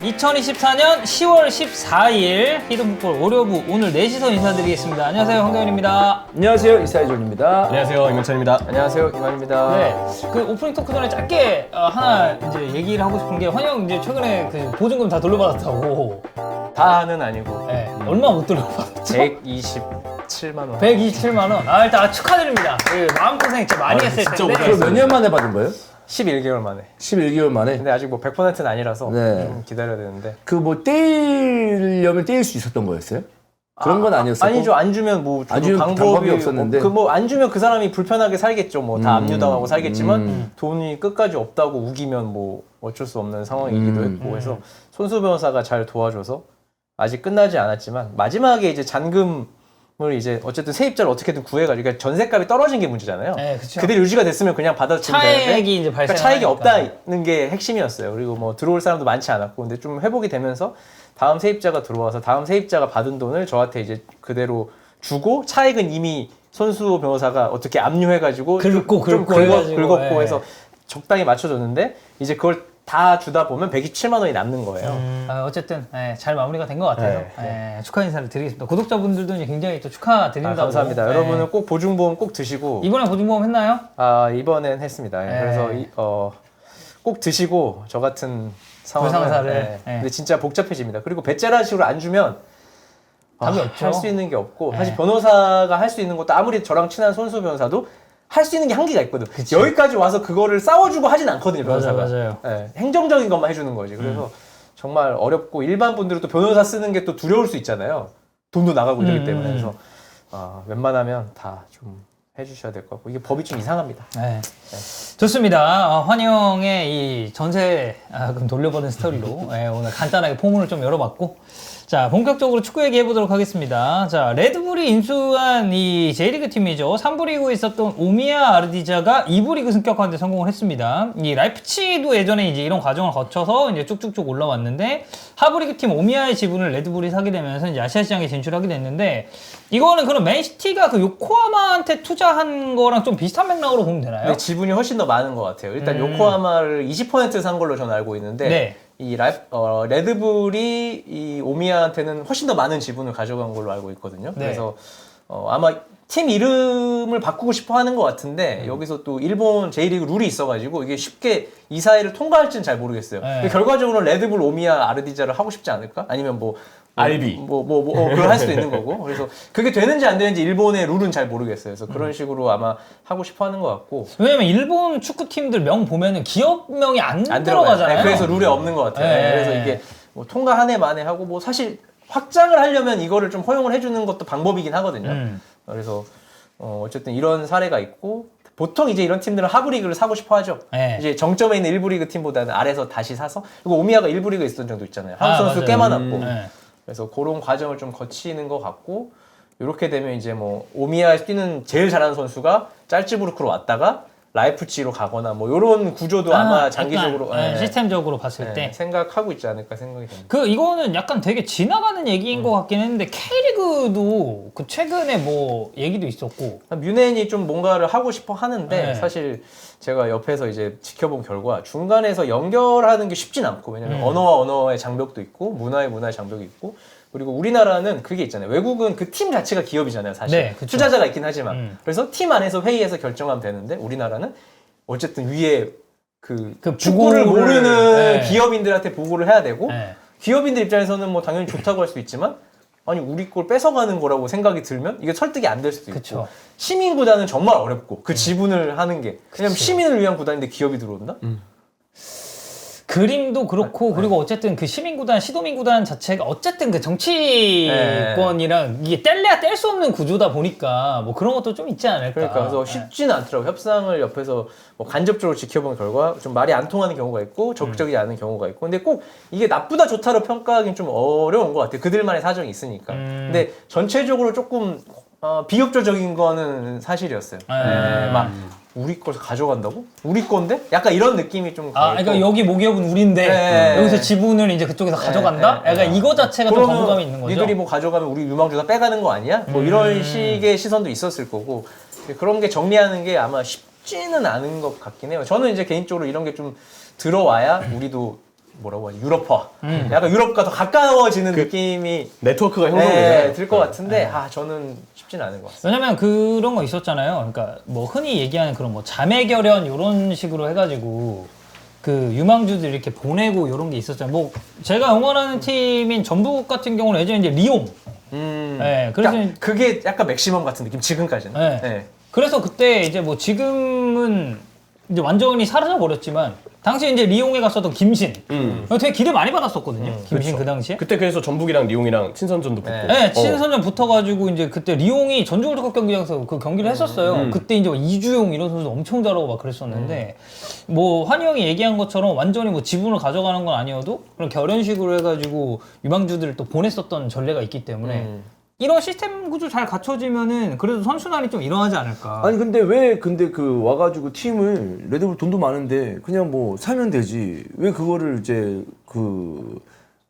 (2024년 10월 14일) 히든풋볼 월요부 오늘 4시서 인사드리겠습니다. 안녕하세요, 황경현입니다. 안녕하세요, 이사이존입니다. 안녕하세요, 임현찬입니다. 안녕하세요, 이만입니다. 네, 그 오프닝 토크 전에 짧게 하나 이제 얘기를 하고 싶은 게, 환영 이제 최근에 그 보증금 다 돌려받았다고. 다는 아니고 네, 얼마 못 돌려받았죠? 127만 원. 127만 원. 일단 축하드립니다. 그 마음고생 진짜 많이 했을 진짜 텐데. 오래 몇 년 만에 받은 거예요? 11개월 만에. 11개월 만에. 근데 아직 뭐 100%는 아니라서 네. 좀 기다려야 되는데. 그 뭐 떼이려면 떼일 수 있었던 거였어요? 그런 건 아니었어요? 아니죠. 안 주면 뭐 안 주면 방법이 없었는데. 그 뭐 안 주면 그 사람이 불편하게 살겠죠. 뭐 다 압류당하고 살겠지만 돈이 끝까지 없다고 우기면 뭐 어쩔 수 없는 상황이기도 했고 해서 손수 변호사가 잘 도와줘서 아직 끝나지 않았지만 마지막에 이제 잔금을 이제 어쨌든 세입자를 어떻게든 구해가지고, 그러니까 전세값이 떨어진 게 문제잖아요. 네, 그쵸. 그대로 유지가 됐으면 그냥 받아주면 되는데 차액이 이제 그러니까 차익이 없다는 게 핵심이었어요. 그리고 뭐 들어올 사람도 많지 않았고, 근데 좀 회복이 되면서 다음 세입자가 들어와서 다음 세입자가 받은 돈을 저한테 이제 그대로 주고, 차익은 이미 손수호 변호사가 어떻게 압류해가지고 긁고 긁었고 예. 해서 적당히 맞춰줬는데, 이제 그걸 다 주다 보면 127만 원이 남는 거예요. 어쨌든 잘 마무리가 된 것 같아서 축하 인사를 드리겠습니다. 구독자분들도 이제 굉장히 또 축하드린다고. 감사합니다. 네. 여러분은 꼭 보증보험 꼭 드시고. 이번에 보증보험 했나요? 이번엔 했습니다. 네. 그래서 꼭 드시고, 저 같은 상황은 불상사를. 네. 네. 근데 진짜 복잡해집니다. 그리고 배째라식으로 안 주면 답이 없죠. 할 수 있는 게 없고, 네. 사실 변호사가 할 수 있는 것도, 아무리 저랑 친한 손수 변호사도 할 수 있는 게 한계가 있거든. 여기까지 와서 그거를 싸워주고 하진 않거든요, 변호사가. 맞아요. 네, 행정적인 것만 해주는 거지. 그래서 정말 어렵고, 일반 분들은 또 변호사 쓰는 게 또 두려울 수 있잖아요. 돈도 나가고 이러기 때문에. 그래서 웬만하면 다 좀 해주셔야 될 것 같고, 이게 법이 좀 이상합니다. 네. 좋습니다. 환영의 이 전세금 돌려받은 스토리로 오늘 간단하게 포문을 좀 열어봤고, 자, 본격적으로 축구 얘기해 보도록 하겠습니다. 자, 레드불이 인수한 이 J리그 팀이죠. 3부 리그에 있었던 오미야 아르디자가 2부 리그 승격하는 데 성공을 했습니다. 이 라이프치히도 예전에 이제 이런 과정을 거쳐서 이제 쭉쭉쭉 올라왔는데, 하부 리그 팀 오미야의 지분을 레드불이 사게 되면서 이제 아시아 시장에 진출하게 됐는데, 이거는 그럼 맨시티가 그 요코하마한테 투자한 거랑 좀 비슷한 맥락으로 보면 되나요? 근데 지분이 훨씬 더 많은 것 같아요. 일단 요코하마를 20% 산 걸로 저는 알고 있는데, 네. 이 레드불이 이 오미야한테는 훨씬 더 많은 지분을 가져간 걸로 알고 있거든요. 네. 그래서 아마 팀 이름을 바꾸고 싶어 하는 것 같은데, 여기서 또 일본 J리그 룰이 있어가지고 이게 쉽게 이 사이를 통과할지는 잘 모르겠어요. 네. 결과적으로는 레드불 오미야 아르디자를 하고 싶지 않을까? 아니면 알비. 그걸 할 수도 있는 거고. 그래서 그게 되는지 안 되는지 일본의 룰은 잘 모르겠어요. 그래서 그런 식으로 아마 하고 싶어 하는 것 같고. 왜냐면 일본 축구팀들 명 보면은 기업명이 안 들어가요. 들어가잖아요. 네, 그래서 룰에 없는 것 같아요. 네. 그래서 이게 뭐 통과 한 해 만에 하고, 뭐 사실 확장을 하려면 이거를 좀 허용을 해주는 것도 방법이긴 하거든요. 그래서 어쨌든 이런 사례가 있고, 보통 이제 이런 팀들은 하부 리그를 사고 싶어 하죠. 네. 이제 정점에 있는 일부 리그 팀보다는 아래에서 다시 사서. 그리고 오미야가 일부 리그에 있었던 적도 있잖아요. 한국 선수 맞아요. 꽤 많았고. 네. 그래서 그런 과정을 좀 거치는 것 같고, 이렇게 되면 이제 뭐 오미야에서 뛰는 제일 잘하는 선수가 짤츠부르크로 왔다가 라이프치히로 가거나 뭐 이런 구조도 아마 장기적으로 약간, 시스템적으로 봤을 때. 생각하고 있지 않을까 생각이 됩니다. 그 이거는 약간 되게 지나가는 얘기인 것 같긴 했는데, K리그도 그 최근에 뭐 얘기도 있었고. 뮌헨이 좀 뭔가를 하고 싶어 하는데, 네. 사실 제가 옆에서 이제 지켜본 결과 중간에서 연결하는 게 쉽진 않고, 왜냐면 언어와 언어의 장벽도 있고, 문화의 장벽이 있고, 그리고 우리나라는 그게 있잖아요. 외국은 그 팀 자체가 기업이잖아요, 사실. 네, 그쵸. 투자자가 있긴 하지만. 그래서 팀 안에서 회의에서 결정하면 되는데, 우리나라는 어쨌든 위에 그 축구를 보고를- 모르는 네. 기업인들한테 보고를 해야 되고, 네. 기업인들 입장에서는 뭐 당연히 좋다고 할 수 있지만, 아니 우리 걸 뺏어가는 거라고 생각이 들면 이게 설득이 안 될 수도 있고. 그쵸. 시민 구단은 정말 어렵고, 그 지분을 하는 게. 왜냐면 시민을 위한 구단인데 기업이 들어온다? 그림도 그렇고, 그리고 어쨌든 그 시민구단, 시도민구단 자체가 어쨌든 그 정치권이랑 이게 뗄래야 뗄 수 없는 구조다 보니까 뭐 그런 것도 좀 있지 않을까. 그러니까 그래서 쉽지는 않더라고. 협상을 옆에서 뭐 간접적으로 지켜본 결과 좀 말이 안 통하는 경우가 있고, 적극적이지 않은 경우가 있고. 근데 꼭 이게 나쁘다 좋다로 평가하기는 좀 어려운 것 같아요. 그들만의 사정이 있으니까. 근데 전체적으로 조금 비협조적인 거는 사실이었어요. 네, 막 우리 걸 가져간다고? 우리 건데? 약간 이런 느낌이 좀 그러니까 여기 모기업은 우리인데 네. 여기서 지분을 이제 그쪽에서 가져간다? 네. 약간 이거 자체가 좀 그러면 거부감이 있는 거죠. 니들이 뭐 가져가면 우리 유망주 다 빼가는 거 아니야? 뭐 이런 식의 시선도 있었을 거고, 그런 게 정리하는 게 아마 쉽지는 않은 것 같긴 해요. 저는 이제 개인적으로 이런 게 좀 들어와야 우리도 뭐라고 하지? 유럽화. 약간 유럽과 더 가까워지는 느낌이 네트워크가 형성되잖아요. 들 것 같은데 저는 쉽지는 않은 것 같습니다. 왜냐면 그런 거 있었잖아요. 그러니까 뭐 흔히 얘기하는 그런 뭐 자매결연 이런 식으로 해가지고 그 유망주들 이렇게 보내고 이런 게 있었잖아요. 뭐 제가 응원하는 팀인 전북 같은 경우는 예전에 이제 리옹. 네, 그래서 그러니까 그게 약간 맥시멈 같은 느낌 지금까지는. 네. 네. 그래서 그때 이제 뭐 지금은 이제 완전히 사라져 버렸지만 당시 이제 리옹에 갔었던 김신 되게 기대 많이 받았었거든요. 김신 그렇죠. 그 당시에. 그때 그래서 전북이랑 리옹이랑 친선전도 붙고. 네, 친선전 붙어가지고 이제 그때 리옹이 전주월드컵 경기장에서 그 경기를 했었어요. 그때 이제 막 이주용 이런 선수 엄청 잘하고 막 그랬었는데 뭐 환희 형이 얘기한 것처럼 완전히 뭐 지분을 가져가는 건 아니어도 그런 결연식으로 해가지고 유망주들을 또 보냈었던 전례가 있기 때문에 이런 시스템 구조 잘 갖춰지면은 그래도 선순환이 좀 일어나지 않을까. 아니 근데 왜 근데 그 와가지고 팀을 레드불 돈도 많은데 그냥 뭐 사면 되지 왜 그거를 이제 그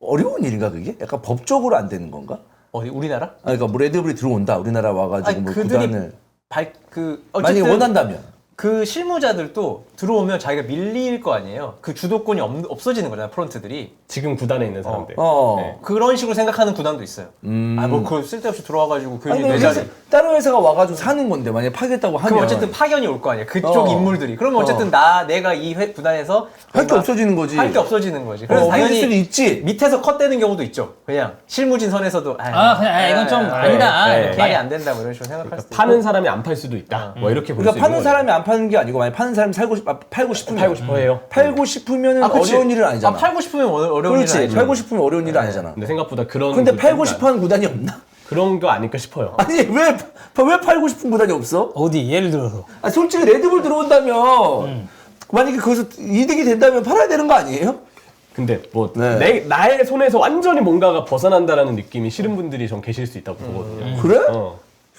어려운 일인가 그게? 약간 법적으로 안 되는 건가? 어디 우리나라? 아 그러니까 뭐 레드불이 들어온다 우리나라 와가지고 아니, 뭐 그들이 구단을 어쨌든 만약에 원한다면 그 실무자들도 들어오면 자기가 밀릴 거 아니에요. 그 주도권이 없어지는 거잖아요. 프론트들이. 지금 구단에 있는 사람들. 어. 그런 식으로 생각하는 구단도 있어요. 뭐 그걸 쓸데없이 들어와가지고 아니, 괜히 내 회사, 자리. 다른 회사가 와가지고 사는 건데 만약에 파겠다고 하면 그럼 어쨌든 파견이 올 거 아니에요. 그쪽 인물들이. 그러면 어쨌든 내가 이 구단에서 할 게 없어지는 거지. 할 게 없어지는 거지. 그래서 할 당연히 수도 있지. 밑에서 컷되는 경우도 있죠. 그냥 실무진 선에서도 그냥 이건 좀 아니다. 이렇게. 말이 안 된다 뭐 이런 식으로 생각할 수도 파는 있고. 사람이 안 팔 수도 있다. 뭐 이렇게 볼 수 그러니까 있는 파는 거죠. 사람이 안 파는 게 아니고 만약 파는 사람이 팔고 싶으면 팔고 싶어 해요. 팔고 싶으면은 그치. 어려운 일은 아니잖아. 팔고 싶으면 어려운 일은 그렇지. 아니죠. 팔고 싶으면 어려운 일은 아니잖아. 근데 생각보다 그런. 근데 그 팔고 구단- 싶어하는 구단이 없나? 그런 거 아닐까 싶어요. 아니 왜 팔고 싶은 구단이 없어? 어디 예를 들어서. 아, 솔직히 레드불 들어온다면 만약에 거기서 이득이 된다면 팔아야 되는 거 아니에요? 근데 뭐 네. 나의 손에서 완전히 뭔가가 벗어난다는 느낌이 싫은 분들이 전 계실 수 있다고 보거든요. 그래?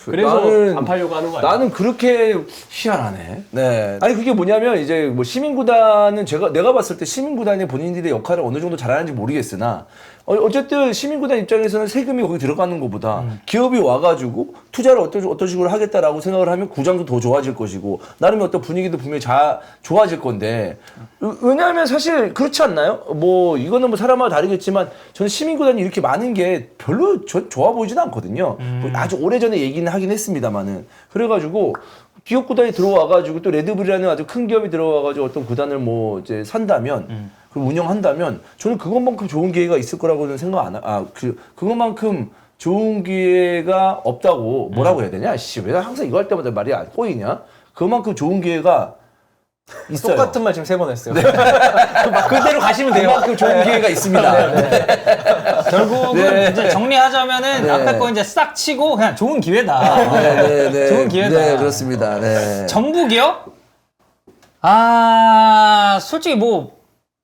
그래서 나는- 안 팔려고 하는 거 아니에요? 나는 그렇게 희한하네. 네. 아니 그게 뭐냐면 이제 뭐 시민구단은 내가 봤을 때 시민구단이 본인들의 역할을 어느 정도 잘하는지 모르겠으나 어쨌든 시민구단 입장에서는 세금이 거기 들어가는 것보다 기업이 와가지고 투자를 어떤 식으로 하겠다라고 생각을 하면 구장도 더 좋아질 것이고 나름의 어떤 분위기도 분명히 좋아질 건데 왜냐하면 사실 그렇지 않나요? 뭐 이거는 뭐 사람마다 다르겠지만 저는 시민구단이 이렇게 많은 게 별로 좋아 보이지는 않거든요. 뭐 아주 오래전에 얘기는 하긴 했습니다만은 그래가지고 기업 구단이 들어와가지고 또 레드불이라는 아주 큰 기업이 들어와가지고 어떤 구단을 뭐 이제 산다면 그리고 운영한다면 저는 그것만큼 좋은 기회가 있을 거라고는 생각 안 그것만큼 좋은 기회가 없다고 뭐라고 해야 되냐? 씨, 왜 항상 이거 할 때마다 말이 안 꼬이냐? 그만큼 좋은 기회가 있어요. 똑같은 말 지금 3번 했어요. 막 그대로 가시면 돼요. 그만큼 좋은 기회가 있습니다. 결국은 이제 정리하자면은 앞에 거 이제 싹 치고 그냥 좋은 기회다. 네. 좋은 기회다. 네, 그렇습니다. 네. 전북이요? 솔직히 뭐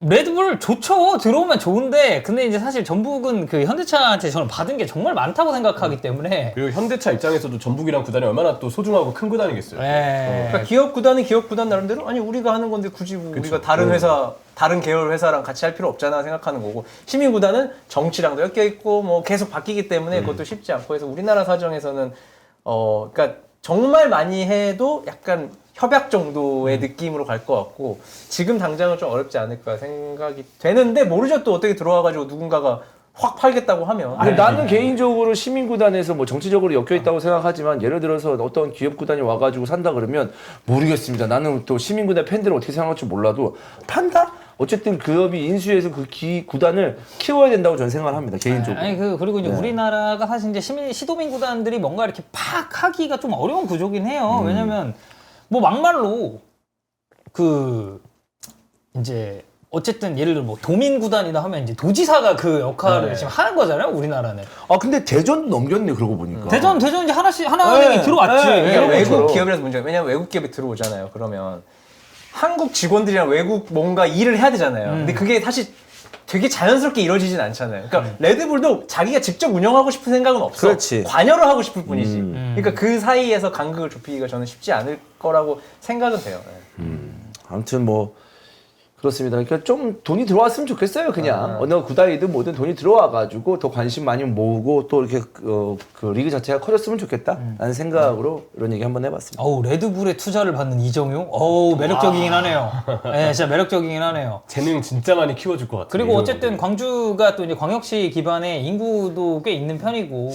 레드불 좋죠. 들어오면 좋은데 근데 이제 사실 전북은 그 현대차한테 저는 받은 게 정말 많다고 생각하기 때문에 그리고 현대차 입장에서도 전북이랑 구단이 얼마나 또 소중하고 큰 구단이겠어요. 네. 기업 구단은 기업 구단 나름대로 아니 우리가 하는 건데 굳이 뭐 우리가 다른 회사 다른 계열 회사랑 같이 할 필요 없잖아 생각하는 거고 시민 구단은 정치랑도 엮여 있고 뭐 계속 바뀌기 때문에 그것도 쉽지 않고 해서 우리나라 사정에서는 그러니까 정말 많이 해도 약간 협약 정도의 느낌으로 갈 것 같고 지금 당장은 좀 어렵지 않을까 생각이 되는데 모르죠. 또 어떻게 들어와가지고 누군가가 확 팔겠다고 하면 근데 나는 개인적으로 시민구단에서 뭐 정치적으로 엮여 있다고 생각하지만 예를 들어서 어떤 기업구단이 와가지고 산다 그러면 모르겠습니다. 나는 또 시민구단 팬들은 어떻게 생각할지 몰라도 판다? 어쨌든 기업이 인수해서 그 구단을 키워야 된다고 저는 생각을 합니다. 개인적으로. 아니 그리고 이제 우리나라가 사실 이제 시도민 구단들이 뭔가 이렇게 팍 하기가 좀 어려운 구조긴 해요. 왜냐면 뭐 막말로 그 이제 어쨌든 예를 들어 뭐 도민 구단이나 하면 이제 도지사가 그 역할을 지금 하는 거잖아요, 우리나라는. 아 근데 대전도 넘겼네 그러고 보니까. 대전 이제 하나은행이 들어왔지. 그러니까 그런 외국 것처럼. 기업이라서 문제가 왜냐면 외국 기업이 들어오잖아요. 그러면 한국 직원들이랑 외국 뭔가 일을 해야 되잖아요. 근데 그게 사실 되게 자연스럽게 이루어지진 않잖아요. 그러니까 레드불도 자기가 직접 운영하고 싶은 생각은 없어. 그렇지. 관여를 하고 싶을 뿐이지. 그러니까 그 사이에서 간극을 좁히기가 저는 쉽지 않을 거라고 생각은 돼요. 아무튼 뭐 그렇습니다. 그러니까 좀 돈이 들어왔으면 좋겠어요. 그냥 어느 구단이든 뭐든 돈이 들어와가지고 더 관심 많이 모으고 또 이렇게 그 리그 자체가 커졌으면 좋겠다라는 생각으로 이런 얘기 한번 해봤습니다. 어우, 레드불에 투자를 받는 이정용? 어우, 매력적이긴 하네요. 네, 진짜 매력적이긴 하네요. 재능 진짜 많이 키워줄 것 같아요. 그리고 어쨌든 광주가 또 이제 광역시 기반의 인구도 꽤 있는 편이고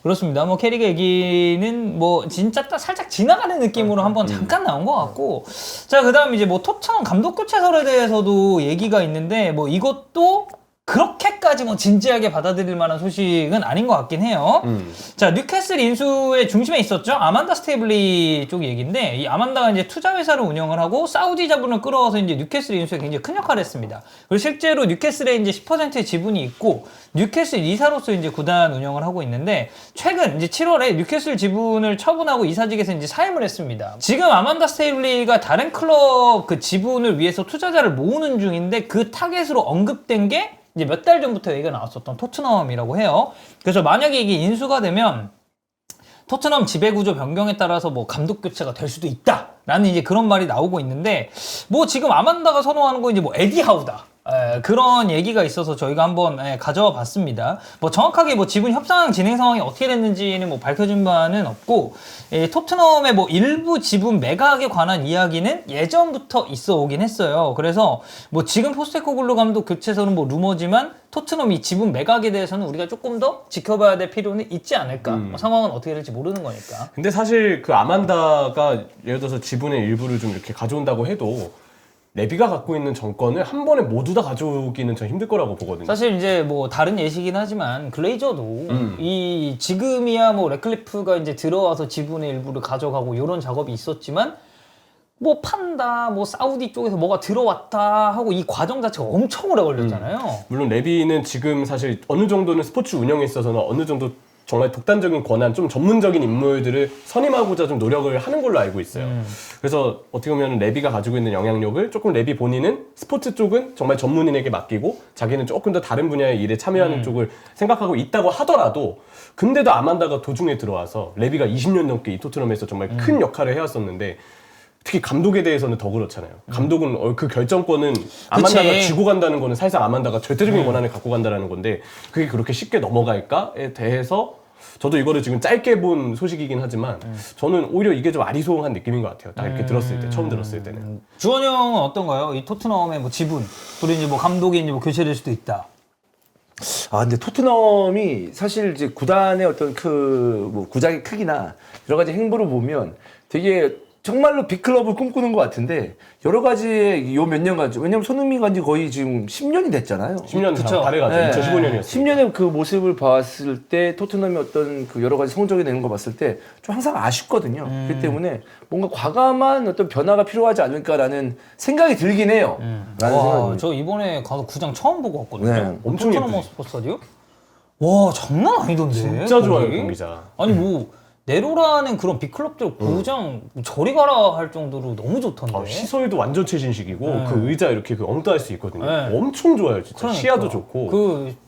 그렇습니다. 뭐 캐릭 얘기는 뭐 진짜 딱 살짝 지나가는 느낌으로 한번 잠깐 나온 것 같고 자 그다음 이제 뭐 토트넘 감독 교체설에 대해서도 얘기가 있는데 뭐 이것도 그렇게까지 뭐 진지하게 받아들일 만한 소식은 아닌 것 같긴 해요. 자, 뉴캐슬 인수의 중심에 있었죠. 아만다 스테이블리 쪽 얘기인데, 이 아만다가 이제 투자회사를 운영을 하고, 사우디 자본을 끌어와서 이제 뉴캐슬 인수에 굉장히 큰 역할을 했습니다. 그리고 실제로 뉴캐슬에 이제 10%의 지분이 있고, 뉴캐슬 이사로서 이제 구단 운영을 하고 있는데, 최근 이제 7월에 뉴캐슬 지분을 처분하고 이사직에서 이제 사임을 했습니다. 지금 아만다 스테이블리가 다른 클럽 그 지분을 위해서 투자자를 모으는 중인데, 그 타겟으로 언급된 게 이제 몇 달 전부터 얘기가 나왔었던 토트넘이라고 해요. 그래서 만약에 이게 인수가 되면 토트넘 지배구조 변경에 따라서 뭐 감독 교체가 될 수도 있다라는 이제 그런 말이 나오고 있는데 뭐 지금 아만다가 선호하는 거 이제 뭐 에디 하우다. 그런 얘기가 있어서 저희가 한번 가져와 봤습니다. 뭐 정확하게 뭐 지분 협상 진행 상황이 어떻게 됐는지는 뭐 밝혀진 바는 없고 토트넘의 뭐 일부 지분 매각에 관한 이야기는 예전부터 있어 오긴 했어요. 그래서 뭐 지금 포스테코글루 감독 교체서는 뭐 루머지만 토트넘이 지분 매각에 대해서는 우리가 조금 더 지켜봐야 될 필요는 있지 않을까. 뭐 상황은 어떻게 될지 모르는 거니까. 근데 사실 그 아만다가 예를 들어서 지분의 일부를 좀 이렇게 가져온다고 해도 레비가 갖고 있는 정권을 한 번에 모두 다 가져오기는 좀 힘들 거라고 보거든요. 사실 이제 뭐 다른 예시긴 하지만 글레이저도 이 지금이야 뭐 레클리프가 이제 들어와서 지분의 일부를 가져가고 이런 작업이 있었지만 뭐 판다 뭐 사우디 쪽에서 뭐가 들어왔다 하고 이 과정 자체가 엄청 오래 걸렸잖아요. 물론 레비는 지금 사실 어느 정도는 스포츠 운영에 있어서는 어느 정도 정말 독단적인 권한, 좀 전문적인 인물들을 선임하고자 좀 노력을 하는 걸로 알고 있어요. 그래서 어떻게 보면 레비가 가지고 있는 영향력을 조금 레비 본인은 스포츠 쪽은 정말 전문인에게 맡기고 자기는 조금 더 다른 분야의 일에 참여하는 쪽을 생각하고 있다고 하더라도 근데도 아만다가 도중에 들어와서 레비가 20년 넘게 이 토트넘에서 정말 큰 역할을 해왔었는데 특히 감독에 대해서는 더 그렇잖아요. 감독은 그 결정권은 아만다가 쥐고 간다는 거는 사실상 아만다가 절대적인 권한을 갖고 간다는 건데 그게 그렇게 쉽게 넘어갈까에 대해서 저도 이거를 지금 짧게 본 소식이긴 하지만 저는 오히려 이게 좀 아리송한 느낌인 것 같아요. 딱 이렇게 들었을 때, 처음 들었을 때는. 주원 형은 어떤가요? 이 토트넘의 뭐 지분, 그리고 이제 뭐 감독이 이제 뭐 교체될 수도 있다. 아, 근데 토트넘이 사실 이제 구단의 어떤 뭐 구장의 크기나 여러 가지 행보를 보면 되게 정말로 빅클럽을 꿈꾸는 것 같은데 여러 가지의 요 몇 년간 왜냐면 손흥민 간지 거의 지금 10년이 됐잖아요. 10년 그쵸. 다 돼가죠. 네. 2015년이었어요. 10년의 그 모습을 봤을 때 토트넘이 어떤 그 여러 가지 성적이 내는 거 봤을 때 좀 항상 아쉽거든요. 그렇기 때문에 뭔가 과감한 어떤 변화가 필요하지 않을까라는 생각이 들긴 해요. 라는 와, 생각이 저 이번에 가서 구장 처음 보고 왔거든요. 네. 엄청 토트넘 예쁘지. 스포츠 스타디움? 와, 장난 아니던데. 진짜 좋아요, 거기? 경기장. 아니 뭐 내로라는 그런 빅클럽들 구장 저리 가라 할 정도로 너무 좋던데. 시설도 완전 최신식이고 그 의자 이렇게 그 엉뚱할 수 있거든요. 네. 엄청 좋아요, 진짜. 그러니까. 시야도 좋고.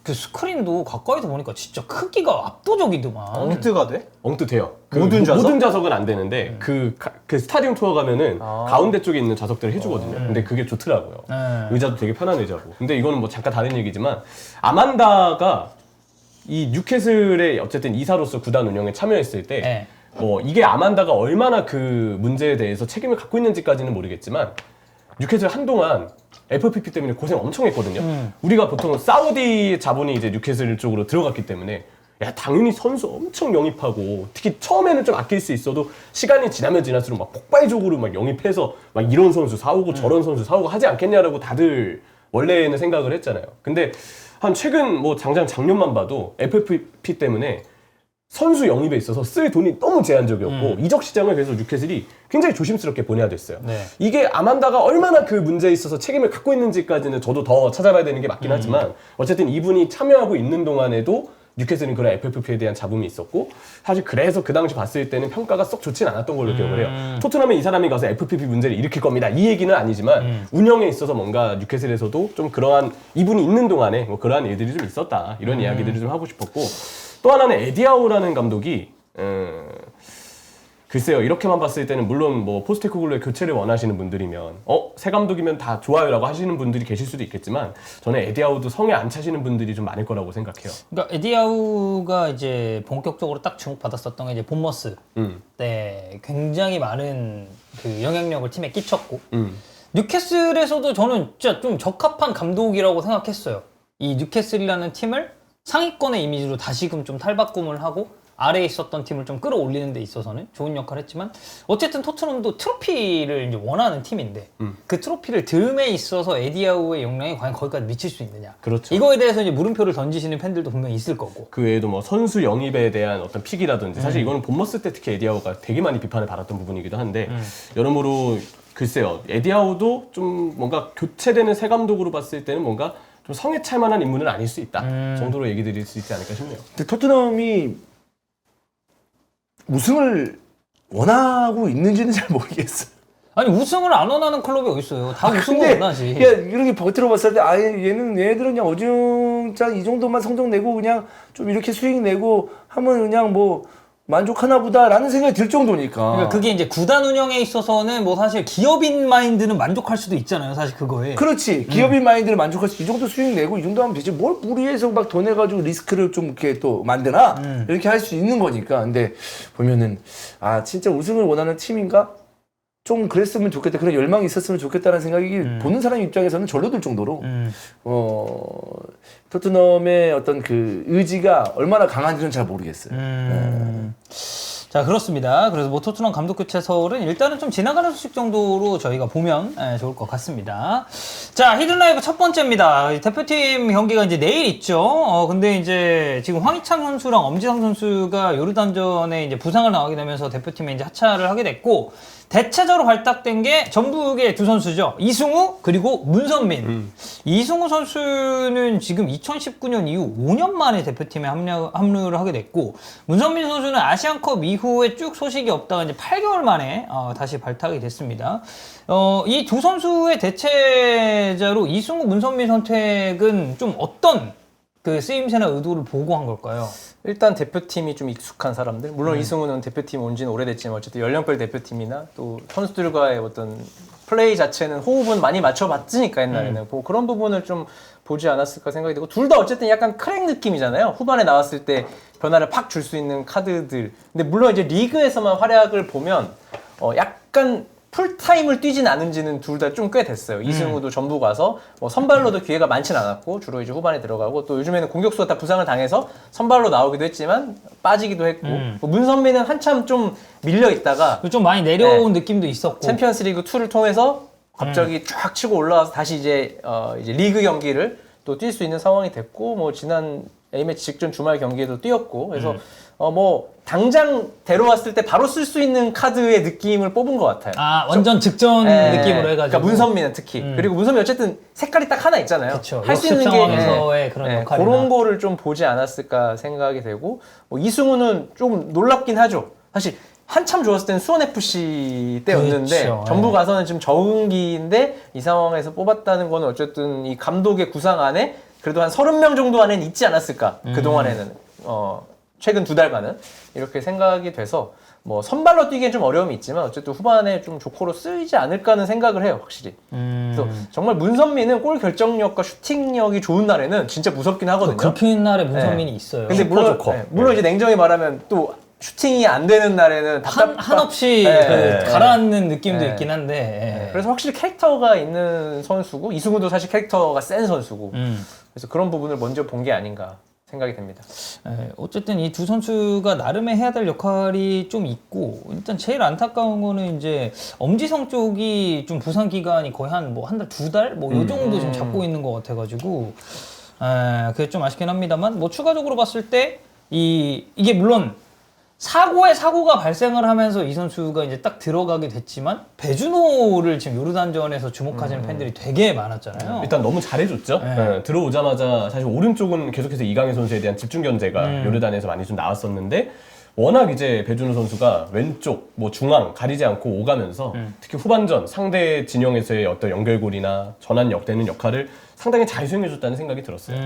그 스크린도 가까이서 보니까 진짜 크기가 압도적이더만. 엉뜨가 돼? 엉뚱해요. 모든 좌석? 모든 좌석은 안 되는데 그 스타디움 투어 가면은 가운데 쪽에 있는 좌석들을 해주거든요. 근데 그게 좋더라고요. 네. 의자도 되게 편한 의자고. 근데 이거는 뭐 잠깐 다른 얘기지만 아만다가 이 뉴캐슬의 어쨌든 이사로서 구단 운영에 참여했을 때 네. 뭐 이게 아만다가 얼마나 그 문제에 대해서 책임을 갖고 있는지까지는 모르겠지만 뉴캐슬 한동안 FPP 때문에 고생 엄청 했거든요. 우리가 보통 사우디 자본이 이제 뉴캐슬 쪽으로 들어갔기 때문에 야 당연히 선수 엄청 영입하고 특히 처음에는 좀 아낄 수 있어도 시간이 지나면 지날수록 막 폭발적으로 막 영입해서 막 이런 선수 사오고 저런 선수 사오고 하지 않겠냐라고 다들 원래는 생각을 했잖아요. 근데 한 최근 뭐 당장 작년만 봐도 FFP 때문에 선수 영입에 있어서 쓸 돈이 너무 제한적이었고 이적 시장을 그래서 뉴캐슬이 굉장히 조심스럽게 보내야 됐어요. 네. 이게 아만다가 얼마나 그 문제에 있어서 책임을 갖고 있는지까지는 저도 더 찾아봐야 되는 게 맞긴 하지만 어쨌든 이분이 참여하고 있는 동안에도 뉴캐슬은 그런 FFP에 대한 잡음이 있었고 사실 그래서 그 당시 봤을 때는 평가가 썩 좋진 않았던 걸로 기억을 해요. 토트넘에 이 사람이 가서 FFP 문제를 일으킬 겁니다. 이 얘기는 아니지만 운영에 있어서 뭔가 뉴캐슬에서도 좀 그러한 이분이 있는 동안에 뭐 그러한 일들이 좀 있었다. 이런 이야기들을 좀 하고 싶었고 또 하나는 에디아우라는 감독이 글쎄요 이렇게만 봤을 때는 물론 뭐 포스테코글루의 교체를 원하시는 분들이면 새 감독이면 다 좋아요라고 하시는 분들이 계실 수도 있겠지만 저는 에디아우도 성에 안 차시는 분들이 좀 많을 거라고 생각해요. 그러니까 에디아우가 이제 본격적으로 딱 주목받았었던 게 이제 본머스. 네, 굉장히 많은 그 영향력을 팀에 끼쳤고 뉴캐슬에서도 저는 진짜 좀 적합한 감독이라고 생각했어요. 이 뉴캐슬이라는 팀을 상위권의 이미지로 다시금 좀 탈바꿈을 하고 아래에 있었던 팀을 좀 끌어올리는 데 있어서는 좋은 역할을 했지만 어쨌든 토트넘도 트로피를 이제 원하는 팀인데 그 트로피를 듬에 있어서 에디아우의 역량이 과연 거기까지 미칠 수 있느냐. 그렇죠. 이거에 대해서 이제 물음표를 던지시는 팬들도 분명히 있을 거고. 그 외에도 뭐 선수 영입에 대한 어떤 픽이라든지 사실 이거는 본머스 때 특히 에디아우가 되게 많이 비판을 받았던 부분이기도 한데 여러모로 글쎄요. 에디아우도 좀 뭔가 교체되는 새 감독으로 봤을 때는 뭔가 좀 성에 찰 만한 인물은 아닐 수 있다 정도로 얘기 드릴 수 있지 않을까 싶네요. 근데 토트넘이 우승을 원하고 있는지는 잘 모르겠어요. 아니 우승을 안 원하는 클럽이 어디 있어요? 다 우승을 근데 원하지. 야, 이렇게 버티러 봤을 때 얘네들은 그냥 어중짠 이 정도만 성적 내고 그냥 좀 이렇게 수익 내고 하면 그냥 뭐 만족하나 보다라는 생각이 들 정도니까. 그러니까 그게 이제 구단 운영에 있어서는 뭐 사실 기업인 마인드는 만족할 수도 있잖아요. 사실 그거에. 그렇지. 기업인 마인드를 만족할 수, 이 정도 수익 내고 이 정도 하면 되지. 뭘 무리해서 막 돈 내가지고 리스크를 좀 이렇게 또 만드나? 이렇게 할 수 있는 거니까. 근데 보면은, 아, 진짜 우승을 원하는 팀인가? 좀 그랬으면 좋겠다. 그런 열망이 있었으면 좋겠다는 생각이 보는 사람 입장에서는 절로 들 정도로, 토트넘의 어떤 그 의지가 얼마나 강한지는 잘 모르겠어요. 자, 그렇습니다. 그래서 뭐 토트넘 감독 교체 서울은 일단은 좀 지나가는 소식 정도로 저희가 보면 좋을 것 같습니다. 자, 히든라이브 첫 번째입니다. 대표팀 경기가 이제 내일 있죠. 근데 이제 지금 황희찬 선수랑 엄지성 선수가 요르단전에 이제 부상을 당하게 되면서 대표팀에 이제 하차를 하게 됐고, 대체자로 발탁된 게 전북의 두 선수죠. 이승우 그리고 문선민. 이승우 선수는 지금 2019년 이후 5년 만에 대표팀에 합류를 하게 됐고, 문선민 선수는 아시안컵 이후에 쭉 소식이 없다가 이제 8개월 만에 다시 발탁이 됐습니다. 이 두 선수의 대체자로 이승우, 문선민 선택은 좀 어떤 그 쓰임새나 의도를 보고 한 걸까요? 일단 대표팀이 좀 익숙한 사람들, 물론 이승우는 대표팀 온 지는 오래됐지만 어쨌든 연령별 대표팀이나 또 선수들과의 어떤 플레이 자체는 호흡은 많이 맞춰봤으니까 옛날에는 뭐 그런 부분을 좀 보지 않았을까 생각이 되고, 둘 다 어쨌든 약간 크랙 느낌이잖아요. 후반에 나왔을 때 변화를 팍 줄 수 있는 카드들. 근데 물론 이제 리그에서만 활약을 보면 약간 풀타임을 뛰진 않은지는 둘 다 좀 꽤 됐어요. 이승우도 전북 와서 뭐 선발로도 기회가 많진 않았고 주로 이제 후반에 들어가고, 또 요즘에는 공격수가 다 부상을 당해서 선발로 나오기도 했지만 빠지기도 했고, 뭐 문선민은 한참 좀 밀려 있다가 좀 많이 내려온 느낌도 있었고, 챔피언스리그 2를 통해서 갑자기 쫙 치고 올라와서 다시 이제 리그 경기를 또 뛸 수 있는 상황이 됐고, 뭐 지난 A매치 직전 주말 경기에도 뛰었고, 그래서 뭐 당장 데려왔을 때 바로 쓸 수 있는 카드의 느낌을 뽑은 것 같아요. 아, 완전 직전 느낌으로 해가지고. 그러니까 문선민은 특히. 그리고 문선민 어쨌든 색깔이 딱 하나 있잖아요. 그쵸. 할 수 역습 있는 상황에서의 그런 역할이나. 그런 거를 좀 보지 않았을까 생각이 되고, 뭐 이승우는 좀 놀랍긴 하죠. 사실 한참 좋았을 때는 수원FC 때였는데, 그렇죠. 전북 가서는 지금 적응기인데 이 상황에서 뽑았다는 거는 어쨌든 이 감독의 구상 안에 그래도 한 30명 정도 안에는 있지 않았을까. 그동안에는 최근 2달간은 이렇게 생각이 돼서, 뭐 선발로 뛰기엔 좀 어려움이 있지만 어쨌든 후반에 좀 조커로 쓰이지 않을까 하는 생각을 해요, 확실히. 그래서 정말 문선민은 골 결정력과 슈팅력이 좋은 날에는 진짜 무섭긴 하거든요. 긁히는 날에 문선민이 있어요. 근데 물론, 물론 이제 냉정히 말하면 또 슈팅이 안 되는 날에는 한없이 가라앉는 느낌도 있긴 한데. 그래서 확실히 캐릭터가 있는 선수고, 이승우도 사실 캐릭터가 센 선수고, 그래서 그런 부분을 먼저 본 게 아닌가 생각이 됩니다. 어쨌든 이 두 선수가 나름의 해야 될 역할이 좀 있고, 일단 제일 안타까운 거는 이제 엄지성 쪽이 좀 부상 기간이 거의 한 달, 2달? 뭐 요 정도 좀 잡고 있는 것 같아가지고, 그게 좀 아쉽긴 합니다만, 뭐 추가적으로 봤을 때 이게 물론 사고가 발생을 하면서 이 선수가 이제 딱 들어가게 됐지만, 배준호를 지금 요르단전에서 주목하시는 팬들이 되게 많았잖아요. 일단 너무 잘해줬죠. 들어오자마자 사실 오른쪽은 계속해서 이강인 선수에 대한 집중 견제가 요르단에서 많이 좀 나왔었는데, 워낙 이제 배준호 선수가 왼쪽, 뭐 중앙 가리지 않고 오가면서 특히 후반전 상대 진영에서의 어떤 연결고리나 전환력 되는 역할을 상당히 잘 수행해줬다는 생각이 들었어요.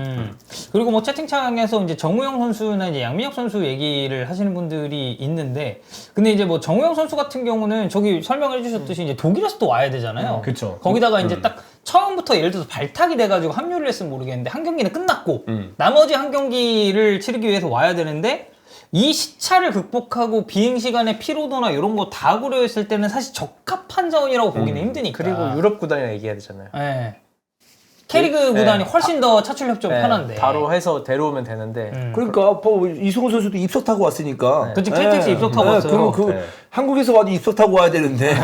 그리고 뭐 채팅창에서 이제 정우영 선수나 이제 양민혁 선수 얘기를 하시는 분들이 있는데, 근데 이제 뭐 정우영 선수 같은 경우는 저기 설명해 주셨듯이 이제 독일에서 또 와야 되잖아요. 그쵸. 거기다가 이제 딱 처음부터 예를 들어서 발탁이 돼가지고 합류를 했으면 모르겠는데 한 경기는 끝났고 나머지 한 경기를 치르기 위해서 와야 되는데 이 시차를 극복하고 비행 시간의 피로도나 이런 거 다 고려했을 때는 사실 적합한 자원이라고 보기는 힘드니까. 그리고 유럽 구단이랑 얘기해야 되잖아요. 네. K리그 구단이 훨씬 더 차출 협조 네, 편한데. 바로 해서 데려오면 되는데 그러니까 뭐 이승우 선수도 입석 타고 왔으니까. 그치, KTX 입석 타고 왔어요. 그럼 한국에서 와도 입석 타고 와야 되는데.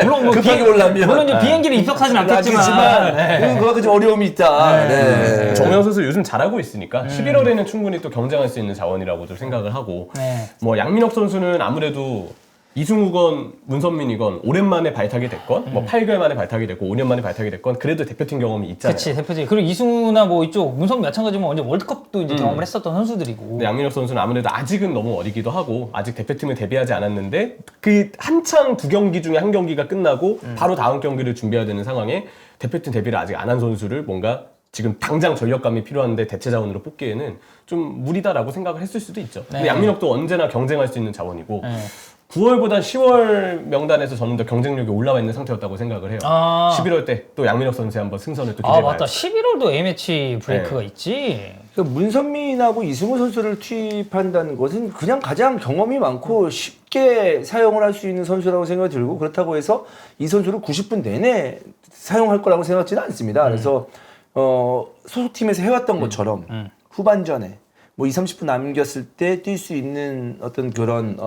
물론 뭐 급하게 오려면. 물론 이제 비행기를 입석하진 않겠지만. 그거 좀 어려움이 있다. 네. 정우영 선수 요즘 잘하고 있으니까 11월에는 충분히 또 경쟁할 수 있는 자원이라고 좀 생각을 하고 네. 뭐 양민혁 선수는 아무래도 이승우건 문선민이건 오랜만에 발탁이 됐건 뭐 8개월 만에 발탁이 됐고 5년 만에 발탁이 됐건 그래도 대표팀 경험이 있잖아요. 그치, 대표지. 그리고 이승우나 뭐 이쪽 문선민 마찬가지면 언제 월드컵도 이제 경험을 했었던 선수들이고. 근데 양민혁 선수는 아무래도 아직은 너무 어리기도 하고 아직 대표팀에 데뷔하지 않았는데 그 한창 두 경기 중에 한 경기가 끝나고 바로 다음 경기를 준비해야 되는 상황에 대표팀 데뷔를 아직 안 한 선수를 뭔가 지금 당장 전력감이 필요한데 대체 자원으로 뽑기에는 좀 무리다라고 생각을 했을 수도 있죠. 근데 네. 양민혁도 언제나 경쟁할 수 있는 자원이고 네. 9월보단 10월 명단에서 저는 더 경쟁력이 올라와 있는 상태였다고 생각을 해요. 11월 때 또 양민혁 선수의 한번 승선을 또 아, 기대해 맞다. 봐야죠. 11월도 A매치 브레이크가 있지. 그러니까 문선민하고 이승우 선수를 투입한다는 것은 그냥 가장 경험이 많고 쉽게 사용을 할 수 있는 선수라고 생각이 들고, 그렇다고 해서 이 선수를 90분 내내 사용할 거라고 생각지는 않습니다. 그래서 소속팀에서 해왔던 것처럼 후반전에 뭐 2, 30분 남겼을 때 뛸 수 있는 어떤 그런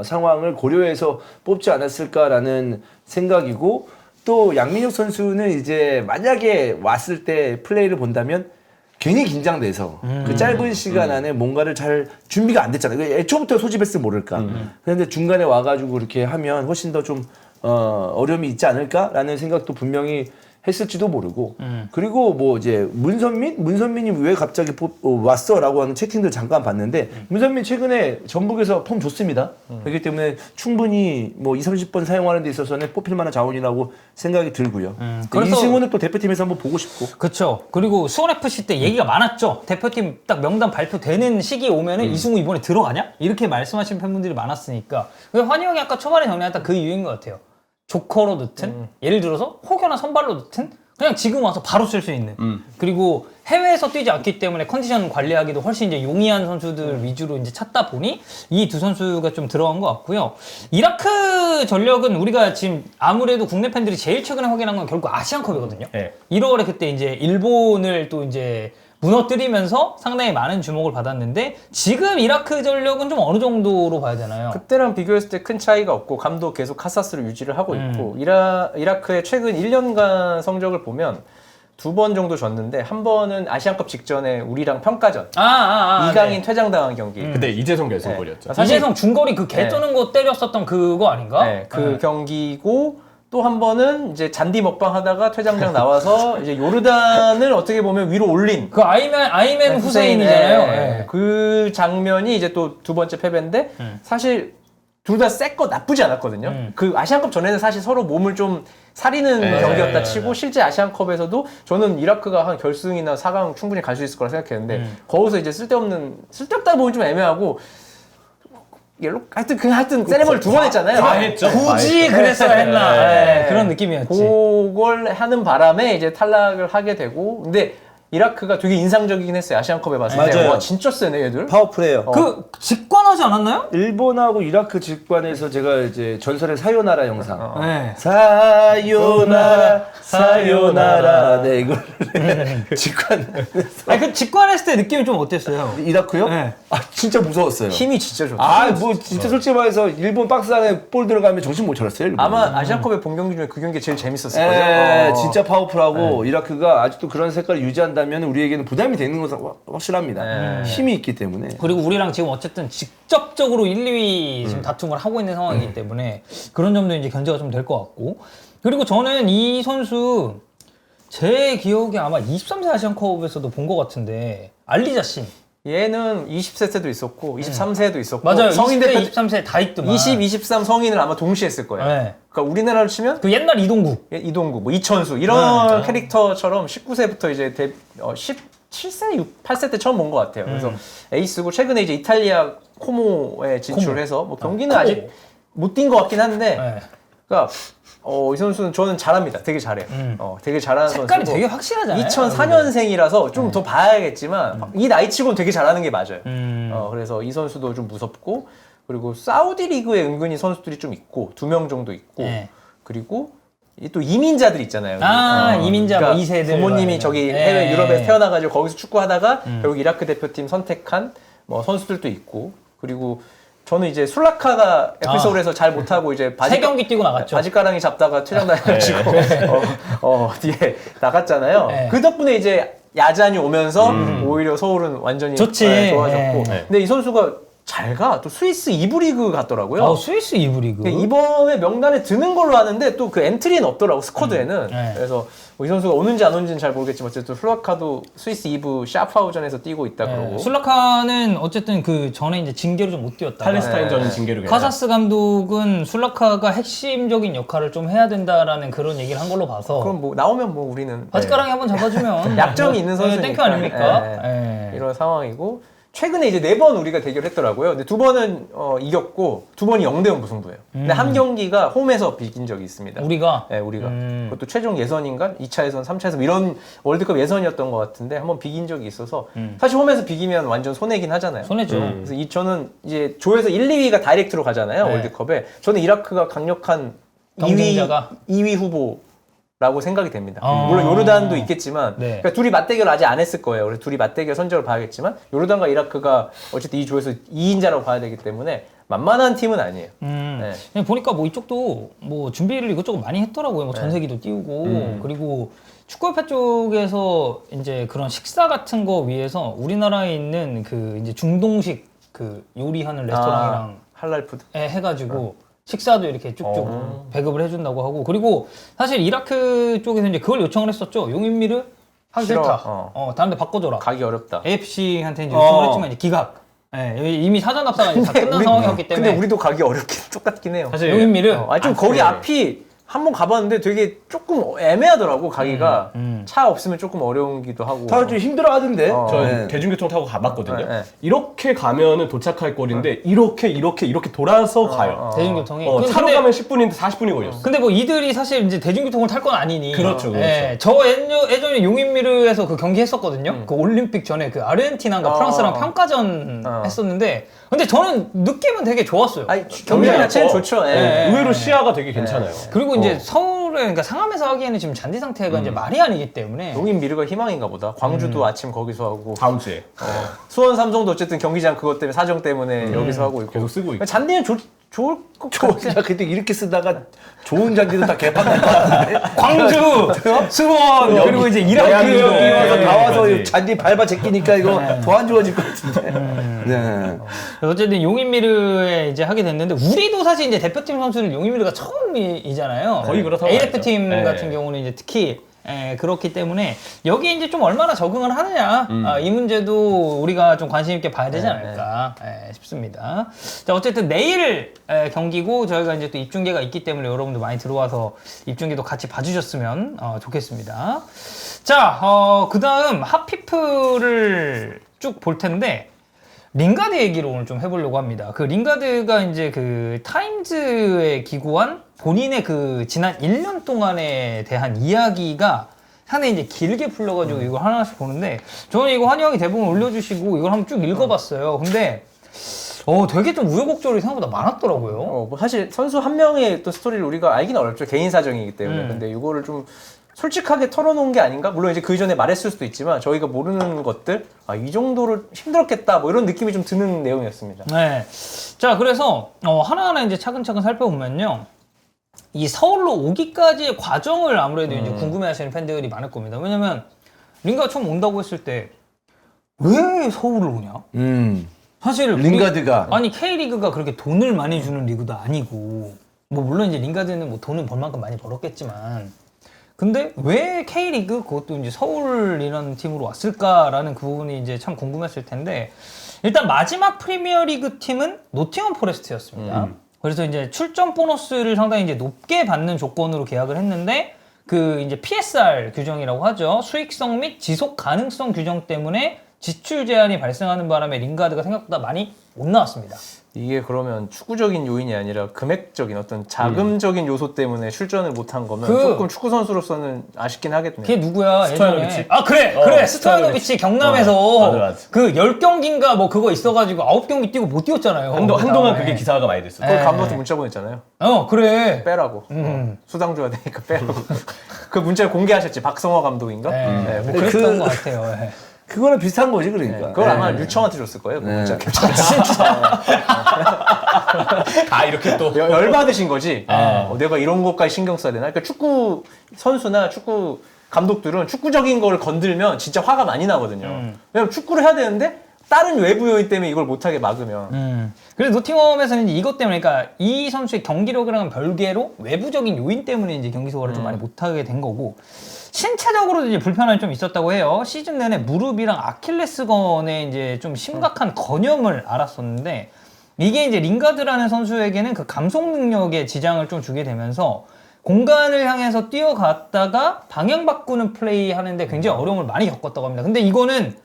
상황을 고려해서 뽑지 않았을까라는 생각이고, 또 양민혁 선수는 이제 만약에 왔을 때 플레이를 본다면 괜히 긴장돼서 그 짧은 시간 안에 뭔가를 잘 준비가 안 됐잖아요. 애초부터 소집했으면 모를까. 그런데 중간에 와가지고 그렇게 하면 훨씬 더 좀 어려움이 있지 않을까라는 생각도 분명히 했을지도 모르고. 그리고 뭐 이제 문선민이 왜 갑자기 왔어라고 하는 채팅들 잠깐 봤는데, 문선민 최근에 전북에서 폼 좋습니다. 그렇기 때문에 충분히 뭐 2, 30번 사용하는 데 있어서는 뽑힐 만한 자원이라고 생각이 들고요. 그래서- 이승우는 또 대표팀에서 한번 보고 싶고. 그쵸. 그리고 수원FC 때 얘기가 많았죠. 대표팀 딱 명단 발표되는 시기에 오면은 이승우 이번에 들어가냐? 이렇게 말씀하시는 팬분들이 많았으니까. 환희 형이 아까 초반에 정리했던 그 이유인 것 같아요. 조커로 넣든, 예를 들어서 혹여나 선발로 넣든, 그냥 지금 와서 바로 쓸 수 있는. 그리고 해외에서 뛰지 않기 때문에 컨디션 관리하기도 훨씬 이제 용이한 선수들 위주로 이제 찾다 보니 이 두 선수가 좀 들어간 것 같고요. 이라크 전력은 우리가 지금 아무래도 국내 팬들이 제일 최근에 확인한 건 결국 아시안컵이거든요. 네. 1월에 그때 이제 일본을 또 이제 무너뜨리면서 상당히 많은 주목을 받았는데, 지금 이라크 전력은 좀 어느 정도로 봐야 되나요? 그때랑 비교했을 때 큰 차이가 없고 감독 계속 카사스를 유지를 하고 있고, 이라크의 최근 1년간 성적을 보면 2번 정도 졌는데, 한 번은 아시안컵 직전에 우리랑 평가전 이강인 네. 퇴장당한 경기. 그때 이재성 결승골이었죠. 사실- 이재성 중거리 그 개 네. 쪼는 거 때렸었던 그거 아닌가? 네, 그 경기고, 또 한 번은 이제 잔디 먹방 하다가 퇴장장 나와서 이제 요르단을 어떻게 보면 위로 올린 그 아이맨 후세인이잖아요. 네. 그 장면이 이제 또 두 번째 패배인데, 사실 둘 다 쎄 거 나쁘지 않았거든요. 그 아시안컵 전에는 사실 서로 몸을 좀 사리는 경기였다 치고, 실제 아시안컵에서도 저는 이라크가 한 결승이나 4강 충분히 갈 수 있을 거라 생각했는데, 거기서 이제 쓸데없다 보면 좀 애매하고, 하여튼 세레머니를 2번 했잖아요. 과했죠. 굳이 과했죠. 그랬어야 했나. 네. 네, 그런 느낌이었지. 그걸 하는 바람에 이제 탈락을 하게 되고, 근데 이라크가 되게 인상적이긴 했어요. 아시안컵에 봤을 때. 맞아요. 와, 진짜 세네, 얘들. 파워풀해요. 그 직관하지 않았나요? 일본하고 이라크 직관에서 제가 이제 전설의 사요나라 영상. 네. 사요나라. 네, 이걸 직관. 아니, 그 직관했을 때 느낌이 좀 어땠어요? 이라크요? 네. 아, 진짜 무서웠어요. 힘이 진짜 좋다. 아, 뭐 진짜 솔직히 말해서 일본 박스 안에 볼 들어가면 정신 못 차렸어요. 일본. 아마 아시안컵의 본 경기 중에 그 경기 제일 재밌었을 거예요. 예, 진짜 파워풀하고 이라크가 아직도 그런 색깔을 유지한다면 우리에게는 부담이 되는 것은 확실합니다. 힘이 있기 때문에. 그리고 우리랑 지금 어쨌든 직접적으로 1, 2위 지금 다툼을 하고 있는 상황이기 때문에 그런 점도 이제 견제가 좀 될 것 같고. 그리고 저는 이 선수 제 기억에 아마 23세 아시안컵에서도 본 것 같은데, 알리자신. 얘는 20세 때도 있었고 23세도 있었고 맞아요. 성인 20세, 대표 23세 다 있더만. 20, 23 성인을 아마 동시에 했을 거예요. 네. 그러니까 우리나라로 치면 그 옛날 이동국. 이동국, 뭐 이천수 이런 캐릭터처럼 19세부터 이제 7세, 8세 때 처음 본 것 같아요. 그래서 에이스고 최근에 이제 이탈리아 코모에 진출해서 뭐 경기는 코모. 아직 못 뛴 것 같긴 한데, 네. 그러니까 이 선수는 저는 잘합니다. 되게 잘해요. 되게 잘하는 색깔이 선수고 되게 확실하잖아요. 2004년생이라서 좀 더 봐야겠지만 이 나이치고는 되게 잘하는 게 맞아요. 음. 그래서 이 선수도 좀 무섭고 그리고 사우디 리그에 은근히 선수들이 좀 있고 2명 정도 있고 네. 그리고 또 이민자들 있잖아요. 이민자 뭐 2세들. 부모님이 저기 네. 해외 유럽에 태어나가지고 거기서 축구하다가 결국 이라크 대표팀 선택한 뭐 선수들도 있고 그리고 저는 이제 술라카가 에피소드에서 잘 못하고 이제 세 경기 뛰고 나갔죠. 바지가랑이 잡다가 퇴장당해가지고 뒤에 나갔잖아요. 네. 그 덕분에 이제 야잔이 오면서 오히려 서울은 완전히 좋지. 좋아졌고. 네. 근데 이 선수가 잘 가. 또 스위스 2부 리그 갔더라고요. 스위스 2부 리그. 이번에 명단에 드는 걸로 아는데 또 그 엔트리는 없더라고 스쿼드에는. 네. 그래서 뭐이 선수가 오는지 안 오는지는 잘 모르겠지만 어쨌든 슬라카도 스위스 2부 샤프하우전에서 뛰고 있다 그러고. 술라카는 어쨌든 그 전에 이제 징계로 좀 못 뛰었다. 팔레스타인전 징계로 카사스 감독은 술라카가 핵심적인 역할을 좀 해야 된다라는 그런 얘기를 한 걸로 봐서. 그럼 뭐 나오면 뭐 우리는 바지가랑이 한번 잡아주면 약점이 있는 선수니까. 땡큐 아닙니까? 네. 이런 상황이고 최근에 이제 4번 우리가 대결했더라고요. 근데 2번은 이겼고 2번이 0대0 무승부예요. 근데 한 경기가 홈에서 비긴 적이 있습니다. 우리가 네, 우리가. 그것도 최종 예선인가? 2차 예선, 3차 예선 이런 월드컵 예선이었던 것 같은데 한번 비긴 적이 있어서 사실 홈에서 비기면 완전 손해긴 하잖아요. 손해죠. 그래서 저는 이제 조에서 1, 2위가 다이렉트로 가잖아요. 네. 월드컵에. 저는 이라크가 강력한 경쟁자가? 2위 후보라고 생각이 됩니다. 아. 물론 요르단도 있겠지만 네. 그러니까 둘이 맞대결 아직 안 했을 거예요. 그래서 둘이 맞대결 선적을 봐야겠지만 요르단과 이라크가 어쨌든 이 조에서 2인자라고 봐야 되기 때문에 만만한 팀은 아니에요. 네. 그냥 보니까 뭐 이쪽도 뭐 준비를 이것저것 많이 했더라고요. 뭐 전세기도 띄우고 그리고 축구협회 쪽에서 이제 그런 식사 같은 거 위해서 우리나라에 있는 그 이제 중동식 그 요리하는 레스토랑이랑 할랄 푸드. 해가지고 식사도 이렇게 쭉쭉 배급을 해준다고 하고 그리고 사실 이라크 쪽에서 이제 그걸 요청을 했었죠. 용인미르 하기 싫어. 싫다. 다른 데 바꿔줘라. 가기 어렵다. AFC한테 이제 요청을 했지만 이제 기각. 이미 사전 답사가 이제 다 끝난 상황이었기 때문에. 근데 우리도 가기 어렵긴 똑같긴 해요. 사실 용인미르. 좀 거기 앞이 한번 가봤는데 되게 조금 애매하더라고 가기가 차 없으면 조금 어려운기도 하고. 다들 좀 힘들어 하던데. 저 네. 대중교통 타고 가봤거든요. 네. 이렇게 가면은 도착할 거리인데 이렇게 돌아서 가요. 대중교통이. 차로 가면 10분인데 40분이 걸렸어. 근데 뭐 이들이 사실 이제 대중교통을 탈 건 아니니. 그렇죠, 그렇죠. 저 예전에 용인미르에서 그 경기 했었거든요. 그 올림픽 전에 그 아르헨티나가 프랑스랑 평가전 했었는데, 근데 저는 느낌은 되게 좋았어요. 아니, 경기 자체는 좋죠. 예. 의외로 시야가 되게 괜찮아요. 그리고 이제 서울에, 그러니까 상암에서 하기에는 지금 잔디 상태가 이제 말이 아니기 때문에. 용인 미르가 희망인가 보다. 광주도 아침 거기서 하고. 다음 주에 수원 삼성도 어쨌든 경기장 그것 때문에 사정 때문에 여기서 하고 있고. 계속 쓰고 있고. 잔디는 좋을 것 같아. 야, 근데 이렇게 쓰다가 좋은 잔디도 다 개판될 것 같은데. 광주, 수원, 그리고 이제 이라크 여기 와서 네, 다 와서 맞지. 잔디 밟아 제끼니까 이거 더 안 좋아질 것 같은데. 네. 어쨌든 용인미르에 이제 하게 됐는데 우리도 사실 이제 대표팀 선수는 용인미르가 처음이잖아요. 거의 그렇다고 A대표팀 봐야죠. 네. 같은 경우는 이제 특히 그렇기 때문에 여기에 이제 좀 얼마나 적응을 하느냐 이 문제도 우리가 좀 관심 있게 봐야 되지 않을까 싶습니다. 자, 어쨌든 내일 경기고 저희가 이제 또 입중계가 있기 때문에 여러분들 많이 들어와서 입중계도 같이 봐주셨으면 좋겠습니다. 자, 그다음 핫피플을 쭉 볼 텐데. 링가드 얘기를 오늘 좀 해보려고 합니다. 그 링가드가 이제 그 타임즈에 기고한 본인의 그 지난 1년 동안에 대한 이야기가 상당히 이제 길게 풀려가지고 이걸 하나씩 보는데 저는 이거 환희 형이 대부분 올려주시고 이걸 한번 쭉 읽어봤어요. 근데 되게 좀 우여곡절이 생각보다 많았더라고요. 뭐 사실 선수 한 명의 또 스토리를 우리가 알기는 어렵죠. 개인 사정이기 때문에. 근데 이거를 좀 솔직하게 털어놓은 게 아닌가? 물론 이제 그 이전에 말했을 수도 있지만 저희가 모르는 것들, 이 정도로 힘들었겠다, 뭐 이런 느낌이 좀 드는 내용이었습니다. 네. 자, 그래서 하나하나 이제 차근차근 살펴보면요. 이 서울로 오기까지의 과정을 아무래도 이제 궁금해하시는 팬들이 많을 겁니다. 왜냐면 링가가 처음 온다고 했을 때 왜 서울을 오냐? 사실 링가드가. 아니 K리그가 그렇게 돈을 많이 주는 리그도 아니고 뭐 물론 이제 링가드는 뭐 돈은 벌 만큼 많이 벌었겠지만 근데 왜 K리그 그것도 이제 서울이라는 팀으로 왔을까라는 그 부분이 이제 참 궁금했을 텐데 일단 마지막 프리미어리그 팀은 노팅엄 포레스트였습니다. 그래서 이제 출전 보너스를 상당히 이제 높게 받는 조건으로 계약을 했는데 그 이제 PSR 규정이라고 하죠. 수익성 및 지속 가능성 규정 때문에 지출 제한이 발생하는 바람에 링가드가 생각보다 많이 못 나왔습니다. 이게 그러면 축구적인 요인이 아니라 금액적인 어떤 자금적인 요소 때문에 출전을 못한 거면 조금 축구 선수로서는 아쉽긴 하겠네요. 그게 누구야? 스토야노비치? 예전에. 아 그래 스토야노비치 경남에서 맞아. 그 10경기인가 뭐 그거 있어가지고 9경기 뛰고 못 뛰었잖아요. 한동안 그다음에. 그게 기사가 많이 됐어요. 거기 감독한테 문자 보냈잖아요. 그래. 빼라고. 수당 줘야 되니까 빼라고. 그 문자를 공개하셨지. 박성호 감독인가? 네, 뭐 그- 그랬던 것 같아요. 예. 그거랑 비슷한 거지 그러니까. 그걸 네. 아마 류청한테 줬을 거예요. 그 네. 문자 아 이렇게 또 열받으신 거지. 내가 이런 것까지 신경 써야 되나? 그러니까 축구 선수나 축구 감독들은 축구적인 걸 건들면 진짜 화가 많이 나거든요. 왜냐면 축구를 해야 되는데 다른 외부 요인 때문에 이걸 못하게 막으면. 그래서 노팅엄에서는 이제 이것 때문에, 그러니까 이 선수의 경기력이랑은 별개로 외부적인 요인 때문에 이제 경기 소화를 좀 많이 못하게 된 거고, 신체적으로도 이제 불편함이 좀 있었다고 해요. 시즌 내내 무릎이랑 아킬레스건에 이제 좀 심각한 건염을 앓았었는데, 이게 이제 링가드라는 선수에게는 그 감속 능력에 지장을 좀 주게 되면서 공간을 향해서 뛰어갔다가 방향 바꾸는 플레이 하는데 굉장히 어려움을 많이 겪었다고 합니다. 근데 이거는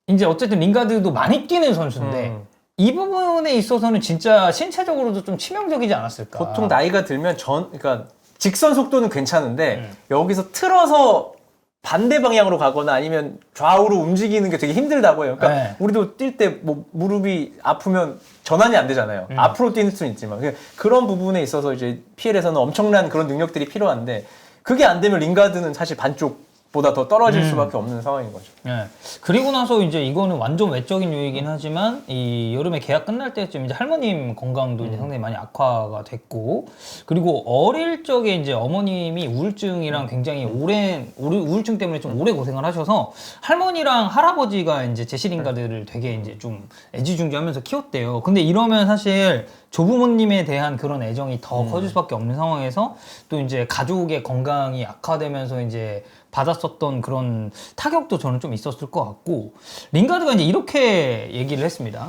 이제 어쨌든 링가드도 많이 뛰는 선수인데 이 부분에 있어서는 진짜 신체적으로도 좀 치명적이지 않았을까. 보통 나이가 들면 그러니까 직선 속도는 괜찮은데 여기서 틀어서 반대 방향으로 가거나 아니면 좌우로 움직이는 게 되게 힘들다고 해요. 그러니까 네. 우리도 뛸 때 뭐 무릎이 아프면 전환이 안 되잖아요. 앞으로 뛰는 수는 있지만 그런 부분에 있어서 이제 PL에서는 엄청난 그런 능력들이 필요한데 그게 안 되면 링가드는 사실 반쪽보다 더 떨어질 수밖에 없는 상황인 거죠. 예. 그리고 나서 이제 이거는 완전 외적인 요이긴 하지만 이 여름에 계약 끝날 때쯤 이제 할머님 건강도 이제 상당히 많이 악화가 됐고, 그리고 어릴 적에 이제 어머님이 우울증이랑 굉장히 오랜 우울증 때문에 좀 오래 고생을 하셔서 할머니랑 할아버지가 이제 제시 링가드를 되게 이제 좀 애지중지하면서 키웠대요. 근데 이러면 사실 조부모님에 대한 그런 애정이 더 커질 수밖에 없는 상황에서 또 이제 가족의 건강이 악화되면서 이제 받았었던 그런 타격도 저는 좀 있었을 것 같고, 링가드가 이제 이렇게 얘기를 했습니다.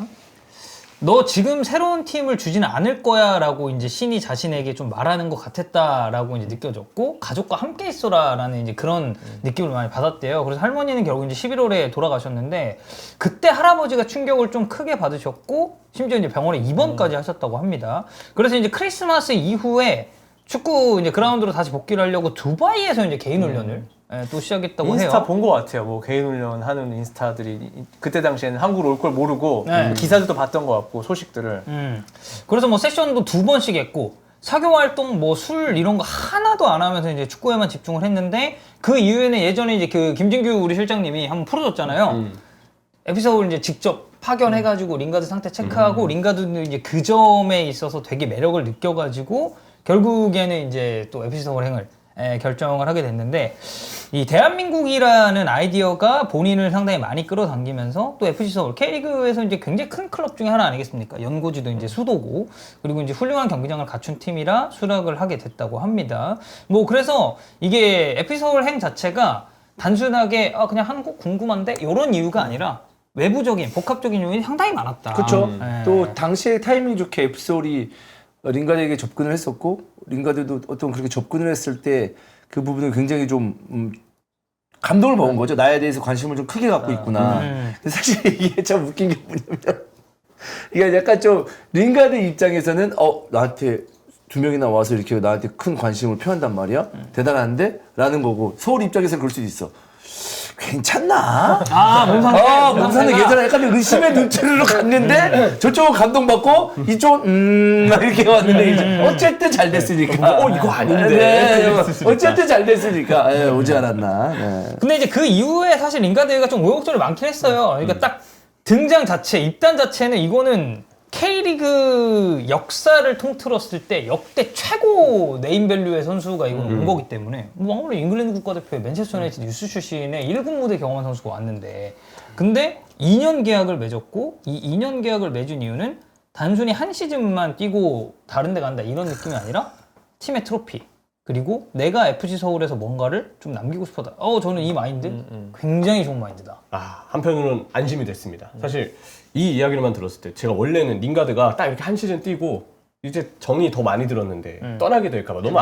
너 지금 새로운 팀을 주지는 않을 거야 라고 이제 신이 자신에게 좀 말하는 것 같았다라고 이제 느껴졌고, 가족과 함께 있어라 라는 이제 그런 느낌을 많이 받았대요. 그래서 할머니는 결국 이제 11월에 돌아가셨는데, 그때 할아버지가 충격을 좀 크게 받으셨고, 심지어 이제 병원에 입원까지 하셨다고 합니다. 그래서 이제 크리스마스 이후에 축구 이제 그라운드로 다시 복귀를 하려고 두바이에서 이제 개인 훈련을 또 시작했다고 인스타 해요. 본 것 같아요. 뭐 개인 훈련 하는 인스타들이 그때 당시에는 한국으로 올 걸 모르고 네. 기사들도 봤던 것 같고 소식들을. 그래서 뭐 세션도 2번씩 했고, 사교 활동 뭐 술 이런 거 하나도 안 하면서 이제 축구에만 집중을 했는데, 그 이후에는 예전에 이제 그 김진규 우리 실장님이 한번 풀어줬잖아요. 에피서드를 이제 직접 파견해가지고 링가드 상태 체크하고, 링가드는 이제 그 점에 있어서 되게 매력을 느껴가지고 결국에는 이제 또 에피서드 행을 결정을 하게 됐는데, 이 대한민국이라는 아이디어가 본인을 상당히 많이 끌어당기면서 또 FC 서울 K리그에서 이제 굉장히 큰 클럽 중에 하나 아니겠습니까? 연고지도 이제 수도고, 그리고 이제 훌륭한 경기장을 갖춘 팀이라 수락을 하게 됐다고 합니다. 뭐 그래서 이게 FC 서울 행 자체가 단순하게 그냥 한국 궁금한데 이런 이유가 아니라 외부적인 복합적인 요인이 상당히 많았다. 그렇죠. 예. 또 당시에 타이밍 좋게 앱솔이 링가드에게 접근을 했었고, 링가드도 어떤 그렇게 접근을 했을 때 그 부분을 굉장히 좀 감동을 먹은 거죠. 나에 대해서 관심을 좀 크게 갖고 있구나. 근데 사실 이게 참 웃긴 게 뭐냐면, 이게 약간 좀 링가드 입장에서는 나한테 2명이나 와서 이렇게 나한테 큰 관심을 표한단 말이야? 대단한데? 라는 거고, 서울 입장에서는 그럴 수도 있어. 괜찮나? 몽산은 예전에 약간 의심의 눈초리로 갔는데, 저쪽은 감동받고, 이쪽은, 이렇게 왔는데, 이제 어쨌든 잘 됐으니까. 이거 아닌데. 네, 어쨌든 잘 됐으니까. 오지 않았나. 네. 근데 이제 그 이후에 사실 링가드가 좀 우여곡절이 많긴 했어요. 그러니까 딱 등장 자체, 입단 자체는 이거는 K리그 역사를 통틀었을 때 역대 최고 네임밸류의 선수가 이건 온 거기 때문에, 뭐 아무리 잉글랜드 국가대표의 맨체스터 유나이티드 유스 출신의 1군 무대 경험한 선수가 왔는데, 근데 2년 계약을 맺었고, 이 2년 계약을 맺은 이유는 단순히 한 시즌만 뛰고 다른 데 간다 이런 느낌이 아니라 팀의 트로피, 그리고 내가 FC 서울에서 뭔가를 좀 남기고 싶었다. 저는 이 마인드 굉장히 좋은 마인드다. 한편으로는 안심이 됐습니다. 사실 이 이야기를만 들었을 때 제가 원래는 링가드가 딱 이렇게 한 시즌 뛰고 이제 정이 더 많이 들었는데 떠나게 될까봐 너무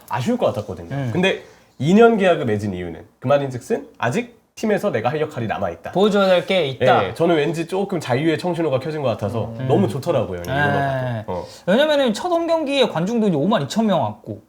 아쉬울 것 같았거든요. 근데 2년 계약을 맺은 이유는 그 말인즉슨 아직 팀에서 내가 할 역할이 남아있다. 보여줘야 될 게 있다. 예, 저는 왠지 조금 자유의 청신호가 켜진 것 같아서 너무 좋더라고요. 이거 봐도. 왜냐면은 첫 홈경기에 관중도 이제 52,000명 왔고,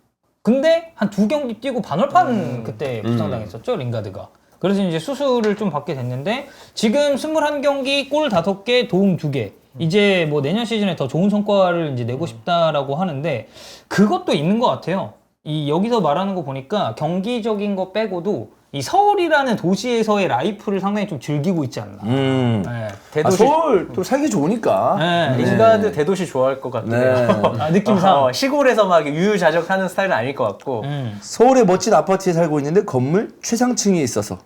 근데 한 2경기 뛰고 반월판 그때 부상당했었죠, 링가드가. 그래서 이제 수술을 좀 받게 됐는데, 지금 21경기 골 5개, 도움 2개. 이제 뭐 내년 시즌에 더 좋은 성과를 이제 내고 싶다라고 하는데, 그것도 있는 것 같아요. 여기서 말하는 거 보니까 경기적인 거 빼고도 이 서울이라는 도시에서의 라이프를 상당히 좀 즐기고 있지 않나. 네. 대도시 서울 또 살기 좋으니까. 네. 링가드 대도시 좋아할 것 같긴 해요. 느낌상. 시골에서 막 유유자적하는 스타일은 아닐 것 같고. 서울의 멋진 아파트에 살고 있는데 건물 최상층에 있어서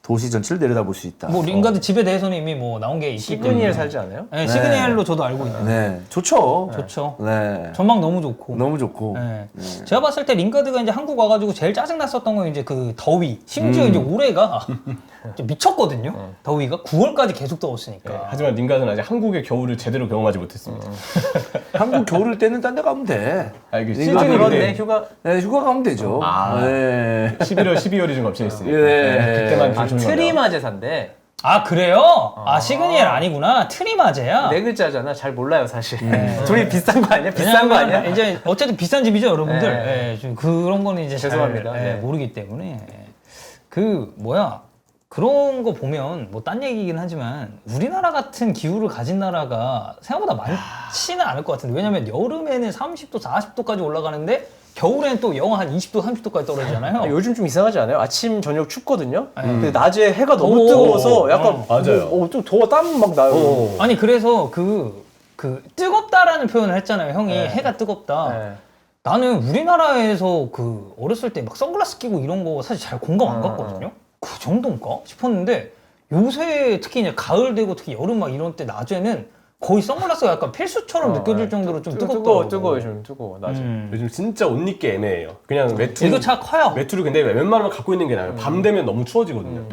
도시 전체를 내려다볼 수 있다. 뭐 링가드 집에 대해서는 이미 뭐 나온 게 있기 때문에. 시그니엘 살지 않아요? 네, 시그니엘로 저도 알고 있는데. 네, 좋죠. 좋죠. 네, 전망 너무 좋고. 너무 좋고. 네. 제가 봤을 때 링가드가 이제 한국 와가지고 제일 짜증났었던 건 이제 그 더위. 심지어 이제 올해가 미쳤거든요. 더위가 9월까지 계속 더웠으니까. 예, 하지만 링가드는 아직 한국의 겨울을 제대로 경험하지 못했습니다. 한국 겨울일 때는 딴 데 가면 돼. 이게 링가드 시즌이 그렇네, 근데 휴가. 네, 휴가 가면 되죠. 네. 11월, 12월이 좀 겹쳐 있으니까 네. 그때만 조심하면 트리마제사인데 아 그래요? 시그니엘 아니구나. 트리마제야. 네 글자잖아. 잘 몰라요 사실. 둘이 비싼 거 아니야? 비싼 거 아니야? 이제 어쨌든 비싼 집이죠, 여러분들. 네. 예, 좀 그런 거는 이제 죄송합니다. 잘, 네. 모르기 때문에 그런 거 보면 뭐 딴 얘기긴 하지만 우리나라 같은 기후를 가진 나라가 생각보다 많지는 않을 것 같은데, 왜냐면 여름에는 30도, 40도까지 올라가는데 겨울에는 또 영하 한 20도, 30도까지 떨어지잖아요. 요즘 좀 이상하지 않아요? 아침 저녁 춥거든요. 근데 낮에 해가 너무 뜨거워서 약간 맞아요. 좀 더워 땀 막 나요. 아니 그래서 그 뜨겁다라는 표현을 했잖아요, 형이. 네. 해가 뜨겁다. 네. 나는 우리나라에서 그 어렸을 때 막 선글라스 끼고 이런 거 사실 잘 공감 안 갔거든요. 그 정도인가 싶었는데 요새 특히 이제 가을 되고 특히 여름 막 이런 때 낮에는 거의 선글라스가 약간 필수처럼 느껴질 정도로 좀 뜨겁더라고. 뜨거워 좀 뜨거워 낮에. 요즘 진짜 옷 입기 애매해요. 그냥 이거 차가 커요. 외투를 근데 웬만하면 갖고 있는 게 나아요. 밤 되면 너무 추워지거든요.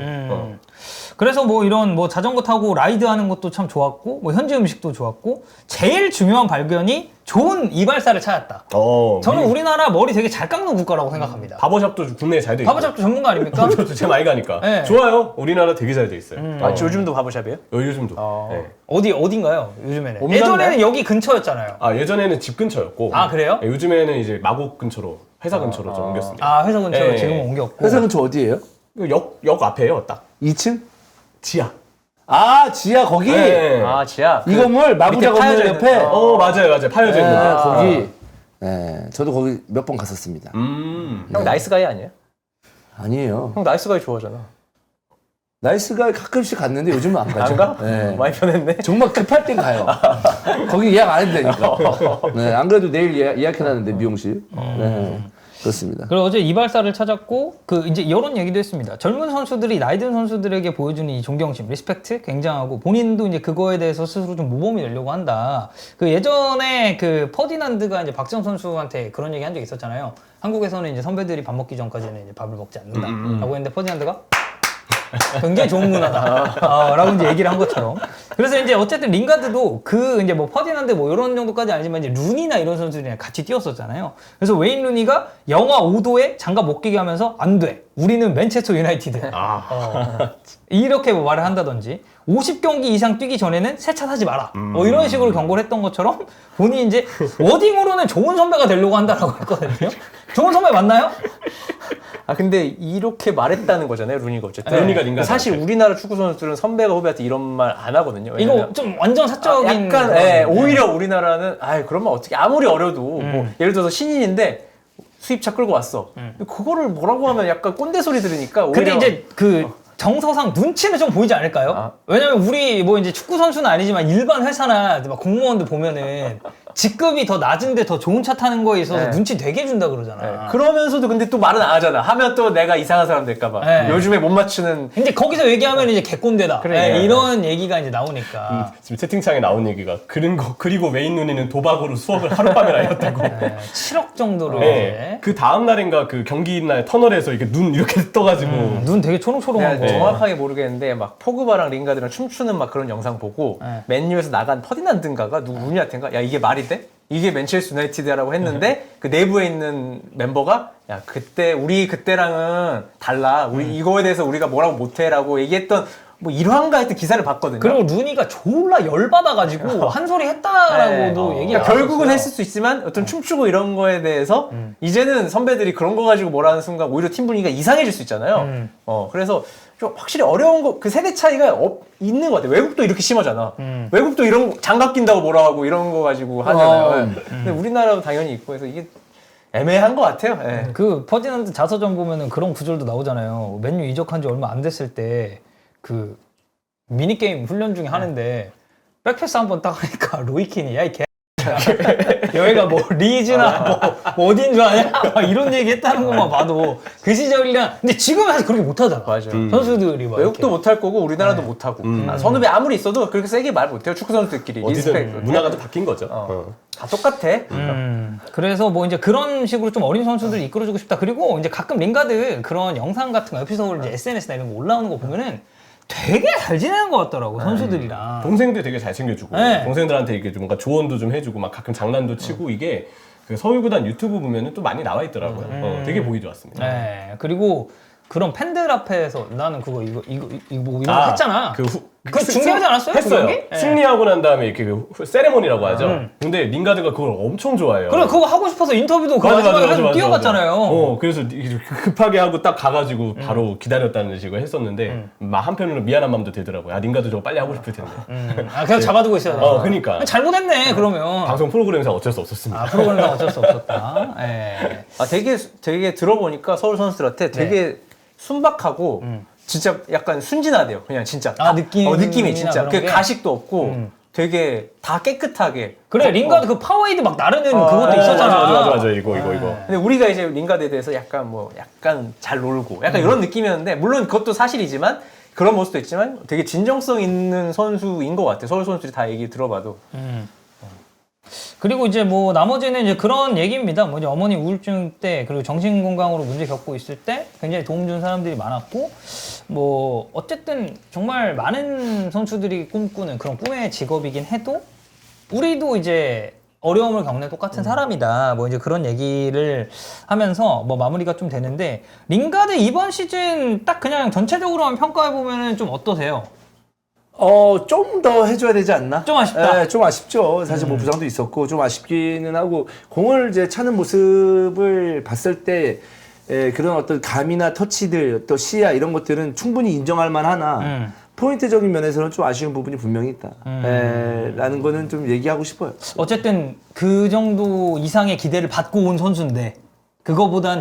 그래서 뭐 이런 뭐 자전거 타고 라이드 하는 것도 참 좋았고, 뭐 현지 음식도 좋았고, 제일 중요한 발견이 좋은 이발사를 찾았다. 저는 우리나라 머리 되게 잘 깎는 국가라고 생각합니다. 바버샵도 국내에 잘 돼 있어요. 바버샵도 전문가 아닙니까? 저도 제가 많이 가니까. 네. 좋아요. 우리나라 되게 잘 돼 있어요. 요즘도 바버샵이에요? 요즘도. 네. 어딘가요? 요즘에는? 옮겼나요? 예전에는 여기 근처였잖아요. 예전에는 집 근처였고. 아, 그래요? 네, 요즘에는 이제 마곡 근처로, 회사 근처로 좀 옮겼습니다. 아, 회사 근처로 네. 지금 옮겼고. 회사 근처 어디예요? 역 앞에요, 딱. 2층? 지하. 아, 지하 거기? 네. 지하. 이 건물 마부자 파여져 건물 있는- 옆에? 맞아요. 파여져 있는 데. 거기. 네, 저도 거기 몇 번 갔었습니다. 형 나이스 가이 아니에요? 아니에요. 형 나이스 가이 좋아하잖아. 나이스가 가끔씩 갔는데 요즘은 안 가죠. 안 가? 네. 많이 변했네. 정말 급할 땐 가요. 거기 예약 안 해도 되니까. 네, 안 그래도 내일 예약해놨는데 미용실. 네, 그렇습니다. 그리고 어제 이발사를 찾았고, 이제 이런 얘기도 했습니다. 젊은 선수들이 나이 든 선수들에게 보여주는 이 존경심, 리스펙트 굉장하고, 본인도 이제 그거에 대해서 스스로 좀 모범이 되려고 한다. 예전에 퍼디난드가 이제 박지성 선수한테 그런 얘기 한 적이 있었잖아요. 한국에서는 이제 선배들이 밥 먹기 전까지는 이제 밥을 먹지 않는다. 라고 했는데 퍼디난드가 굉장히 좋은 문화다. 라고 이제 얘기를 한 것처럼. 그래서 이제 어쨌든 링가드도 이제 뭐 퍼디난드 뭐 이런 정도까지 아니지만 이제 루니나 이런 선수들이랑 같이 뛰었었잖아요. 그래서 웨인 루니가 영하 5도에 장갑 못 끼게 하면서 안 돼. 우리는 맨체스터 유나이티드. 이렇게 뭐 말을 한다든지 50경기 이상 뛰기 전에는 새 차 사지 마라. 뭐 이런 식으로 경고를 했던 것처럼 본인이 이제 워딩으로는 좋은 선배가 되려고 한다라고 했거든요. 좋은 선배 맞나요? 근데 이렇게 말했다는 거잖아요, 루니가 어쨌든. 루니가 링가드 사실 우리나라 축구 선수들은 선배가 후배한테 이런 말 안 하거든요. 이거 왜냐면 좀 완전 사적인 약간 그런- 오히려 우리나라는 그러면 어떻게 아무리 어려도 뭐 예를 들어서 신인인데 수입차 끌고 왔어. 그거를 뭐라고 하면 약간 꼰대 소리 들으니까 오히려 근데 이제 정서상 눈치는 좀 보이지 않을까요? 왜냐면 우리 뭐 이제 축구 선수는 아니지만 일반 회사나 막 공무원들 보면은 직급이 더 낮은데 더 좋은 차 타는 거에 있어서 네. 눈치 되게 준다 그러잖아. 네. 그러면서도 근데 또 말은 안 하잖아. 하면 또 내가 이상한 사람 될까봐. 네. 요즘에 못 맞추는. 근데 거기서 얘기하면 이제 개꼰대다. 그래. 네, 이런 얘기가 이제 나오니까. 지금 채팅창에 나온 얘기가 그리고 웨인 누니는 도박으로 수억을 하룻밤에 날렸다고. 네, 7억 정도로 네. 그 다음 날인가 그 경기 날 터널에서 이렇게 눈 이렇게 떠가지고 눈 되게 초롱초롱한 내가 거. 정확하게 모르겠는데 막 포그바랑 링가드랑 춤추는 막 그런 영상 보고 네. 맨유에서 나간 퍼디난드인가가 누구 루니한테인가 야 이게 말이 돼? 이게 맨체스터 유나이티드라고 했는데 그 내부에 있는 멤버가 야 그때 우리 그때랑은 달라 우리 이거에 대해서 우리가 뭐라고 못해라고 얘기했던 뭐 일화인가 하여튼 기사를 봤거든요. 그리고 루니가 졸라 열받아가지고 한 소리 했다라고도 네. 얘기가 그러니까 결국은 나왔었어요. 했을 수 있지만 어떤 춤추고 이런 거에 대해서 이제는 선배들이 그런 거 가지고 뭐라는 순간 오히려 팀 분위기가 이상해질 수 있잖아요. 그래서 좀 확실히 어려운 거 그 세대 차이가 있는 것 같아요. 외국도 이렇게 심하잖아. 외국도 이런 거 장갑 낀다고 뭐라 하고 이런 거 가지고 하잖아요. 근데 우리나라도 당연히 있고 해서 이게 애매한 것 같아요. 예. 그 퍼디난드 자서전 보면은 그런 구절도 나오잖아요. 맨유 이적한 지 얼마 안 됐을 때 그 미니게임 훈련 중에 하는데 백패스 한번 딱 하니까 로이킨이 야 이 개 여기가 뭐 리즈나 뭐 어딘 줄 아냐? 막 이런 얘기 했다는 것만 봐도 그 시절이랑 근데 지금은 사실 그렇게 못하잖아. 맞아요. 선수들이 막 외국도 이렇게. 못할 거고 우리나라도 못하고 선후배 아무리 있어도 그렇게 세게 말 못해요. 축구 선수들끼리 어디든 리스펙. 문화가 또 바뀐 거죠. 다 똑같아. 그래서 뭐 이제 그런 식으로 좀 어린 선수들 이끌어주고 싶다. 그리고 이제 가끔 링가드 그런 영상 같은 거 에피소드를 이제 SNS나 이런 거 올라오는 거 보면은 되게 잘 지내는 것 같더라고 선수들이랑. 동생들 되게 잘 챙겨주고 네. 동생들한테 이렇게 좀 뭔가 조언도 좀 해주고 막 가끔 장난도 치고 이게 그 서울구단 유튜브 보면은 또 많이 나와 있더라고요. 되게 보기 좋았습니다. 네. 그리고 그런 팬들 앞에서 나는 그거 이거 뭐 이런 거 했잖아. 그거 중계하지 않았어요? 했어요. 그 경기? 네. 승리하고 난 다음에 이렇게 그 세레모니라고 하죠. 근데 링가드가 그걸 엄청 좋아해요. 그래 그거 하고 싶어서 인터뷰도 그 마지막에 해서 뛰어갔잖아요. 그래서 이렇게 급하게 하고 딱 가가지고 바로 기다렸다는 식으로 했었는데 막 한편으로는 미안한 마음도 들더라고요. 아 링가드 저거 빨리 하고 싶을 텐데. 아 그냥 잡아두고 있어야 돼. 그러니까 잘못했네 그러면. 방송 프로그램상 어쩔 수 없었습니다. 아 프로그램은 어쩔 수 없었다. 예. 아 되게 들어보니까 서울 선수들한테 되게 순박하고 진짜 약간 순진하대요. 그냥 진짜. 아, 느낌이 진짜. 그런 그 게? 가식도 없고 되게 다 깨끗하게. 그래 링가드 그 파워에이드 막 나르는 그것도 있었잖아. 맞아 이거. 근데 우리가 이제 링가드에 대해서 약간 잘 놀고 약간 이런 느낌이었는데 물론 그것도 사실이지만 그런 모습도 있지만 되게 진정성 있는 선수인 것 같아요. 서울 선수들이 다 얘기 들어봐도. 그리고 이제 뭐 나머지는 이제 그런 얘기입니다. 뭐 이제 어머니 우울증 때 그리고 정신건강으로 문제 겪고 있을 때 굉장히 도움 준 사람들이 많았고 뭐 어쨌든 정말 많은 선수들이 꿈꾸는 그런 꿈의 직업이긴 해도 우리도 이제 어려움을 겪는 똑같은 사람이다. 뭐 이제 그런 얘기를 하면서 뭐 마무리가 좀 되는데 링가드 이번 시즌 딱 그냥 전체적으로만 평가해 보면은 좀 어떠세요? 좀 더 해줘야 되지 않나? 좀 아쉽다. 네, 좀 아쉽죠. 사실 뭐 부상도 있었고 좀 아쉽기는 하고 공을 이제 차는 모습을 봤을 때 그런 어떤 감이나 터치들 또 시야 이런 것들은 충분히 인정할 만하나 포인트적인 면에서는 좀 아쉬운 부분이 분명히 있다. 라는 거는 좀 얘기하고 싶어요. 어쨌든 그 정도 이상의 기대를 받고 온 선수인데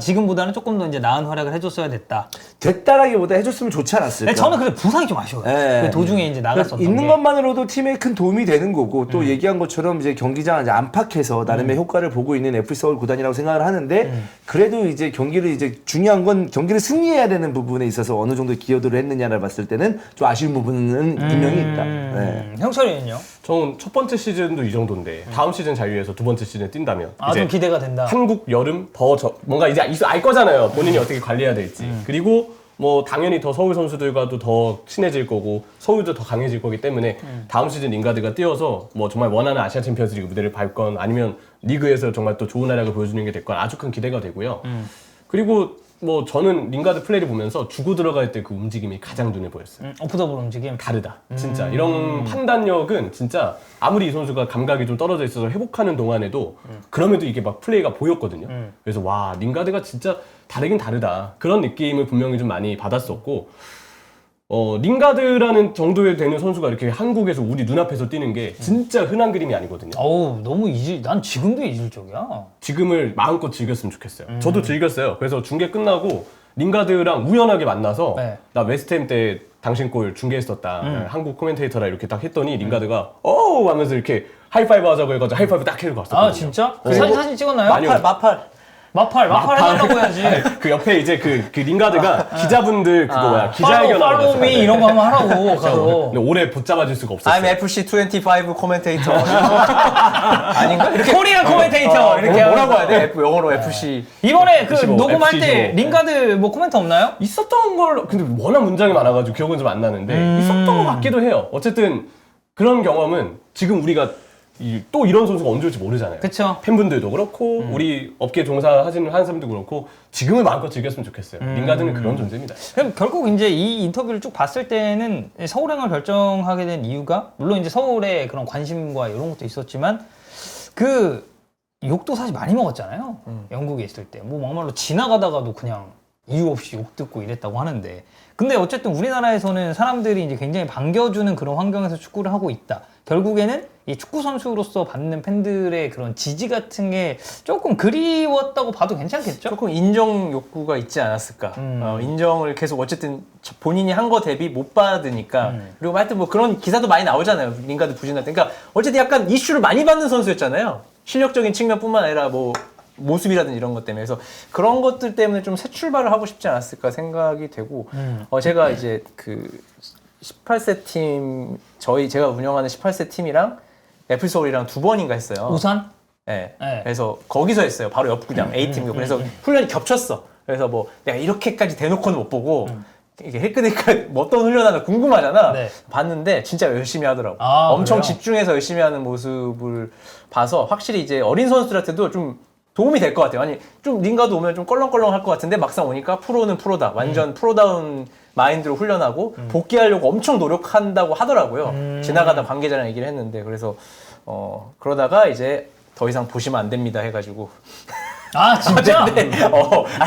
지금보다는 조금 더 이제 나은 활약을 해줬어야 됐다. 됐다라기보다 해줬으면 좋지 않았을까? 네, 저는 근데 부상이 좀 아쉬워요. 네. 그 도중에 이제 나갔었던 있는 게. 것만으로도 팀에 큰 도움이 되는 거고 또 얘기한 것처럼 이제 경기장 이제 안팎에서 나름의 효과를 보고 있는 FC 서울 구단이라고 생각을 하는데 그래도 이제 경기를 이제 중요한 건 경기를 승리해야 되는 부분에 있어서 어느 정도 기여도를 했느냐를 봤을 때는 좀 아쉬운 부분은 분명히 있다. 네. 형철이는요? 저는 첫 번째 시즌도 이 정도인데 다음 시즌 자유에서 두 번째 시즌 뛴다면 아, 좀 기대가 된다. 한국 여름 뭔가 이제 알 거잖아요. 본인이 어떻게 관리해야 될지. 그리고 뭐 당연히 더 서울 선수들과도 더 친해질 거고 서울도 더 강해질 거기 때문에 다음 시즌 링가드가 뛰어서 뭐 정말 원하는 아시아 챔피언스리그 무대를 밟건 아니면 리그에서 정말 또 좋은 활약을 보여주는 게 됐건 아주 큰 기대가 되고요. 그리고 뭐 저는 링가드 플레이를 보면서 주고 들어갈 때 그 움직임이 가장 눈에 보였어요. 오프더블 움직임. 다르다. 진짜 이런 판단력은 진짜 아무리 이 선수가 감각이 좀 떨어져 있어서 회복하는 동안에도 그럼에도 이게 막 플레이가 보였거든요. 그래서 와 링가드가 진짜 다르긴 다르다. 그런 느낌을 분명히 좀 많이 받았었고 링가드라는 정도에 되는 선수가 이렇게 한국에서 우리 눈앞에서 뛰는 게 진짜 흔한 그림이 아니거든요. 어우 너무 난 지금도 이질적이야. 지금을 마음껏 즐겼으면 좋겠어요. 저도 즐겼어요. 그래서 중계 끝나고 링가드랑 우연하게 만나서 네. 나 웨스트햄 때 당신 골 중계했었다. 한국 코멘테이터라 이렇게 딱 했더니 링가드가 어우 하면서 이렇게 하이파이브 하자고 해가지고 하이파이브 딱 해고 갔었거든요. 아 진짜? 사진 찍었나요? 많이 마팔 하려고 해야지. 그 옆에 이제 그 링가드가 기자분들 그거 뭐야 기자회견 하러 팔로우 미 이런 거 한번 하라고 가서. 근데 오래 붙잡아줄 수가 없었어요. I'm FC25 코멘테이터. 아닌가? 이렇게 코리안 코멘테이터 이렇게 뭐라고 하면서. 해야 돼? 영어로 FC. 이번에 그 25, 녹음할 때 FC25. 링가드 뭐 코멘트 없나요? 있었던 걸로 근데 워낙 문장이 많아가지고 기억은 좀 안 나는데 있었던 것 같기도 해요. 어쨌든 그런 경험은 지금 우리가 또 이런 선수가 언제 올지 모르잖아요. 그쵸. 팬분들도 그렇고 우리 업계 종사하시는 사람들도 그렇고 지금을 마음껏 즐겼으면 좋겠어요. 링가드는 그런 존재입니다. 그럼 결국 이제 이 인터뷰를 쭉 봤을 때는 서울행을 결정하게 된 이유가 물론 이제 서울의 그런 관심과 이런 것도 있었지만 그 욕도 사실 많이 먹었잖아요. 영국에 있을 때. 뭐 막말로 지나가다가도 그냥 이유 없이 욕 듣고 이랬다고 하는데 근데 어쨌든 우리나라에서는 사람들이 이제 굉장히 반겨주는 그런 환경에서 축구를 하고 있다. 결국에는 이 축구 선수로서 받는 팬들의 그런 지지 같은 게 조금 그리웠다고 봐도 괜찮겠죠? 조금 인정 욕구가 있지 않았을까. 인정을 계속 어쨌든 본인이 한 거 대비 못 받으니까. 그리고 하여튼 뭐 그런 기사도 많이 나오잖아요. 링가드 부진할 때. 그러니까 어쨌든 약간 이슈를 많이 받는 선수였잖아요. 실력적인 측면뿐만 아니라 뭐 모습이라든지 이런 것 때문에. 그래서 그런 것들 때문에 좀 새 출발을 하고 싶지 않았을까 생각이 되고 제가 이제 그 18세 팀 제가 운영하는 18세 팀이랑 애플 서울이랑 2번인가 했어요. 우산? 네. 네. 그래서 거기서 했어요. 바로 옆 구장 A팀. 그래서 훈련이 겹쳤어. 그래서 뭐 내가 이렇게까지 대놓고는 못 보고 이게 힐끗힐끗 뭐 어떤 훈련하나 궁금하잖아. 네. 봤는데 진짜 열심히 하더라고. 아, 엄청 그래요? 집중해서 열심히 하는 모습을 봐서 확실히 이제 어린 선수들한테도 좀 도움이 될 것 같아요. 아니 좀 링가드 오면 좀 껄렁껄렁 할 것 같은데 막상 오니까 프로는 프로다. 완전 프로다운 마인드로 훈련하고 복귀하려고 엄청 노력한다고 하더라고요. 지나가다 관계자랑 얘기를 했는데 그래서 그러다가 이제 더 이상 보시면 안 됩니다 해가지고 아 진짜?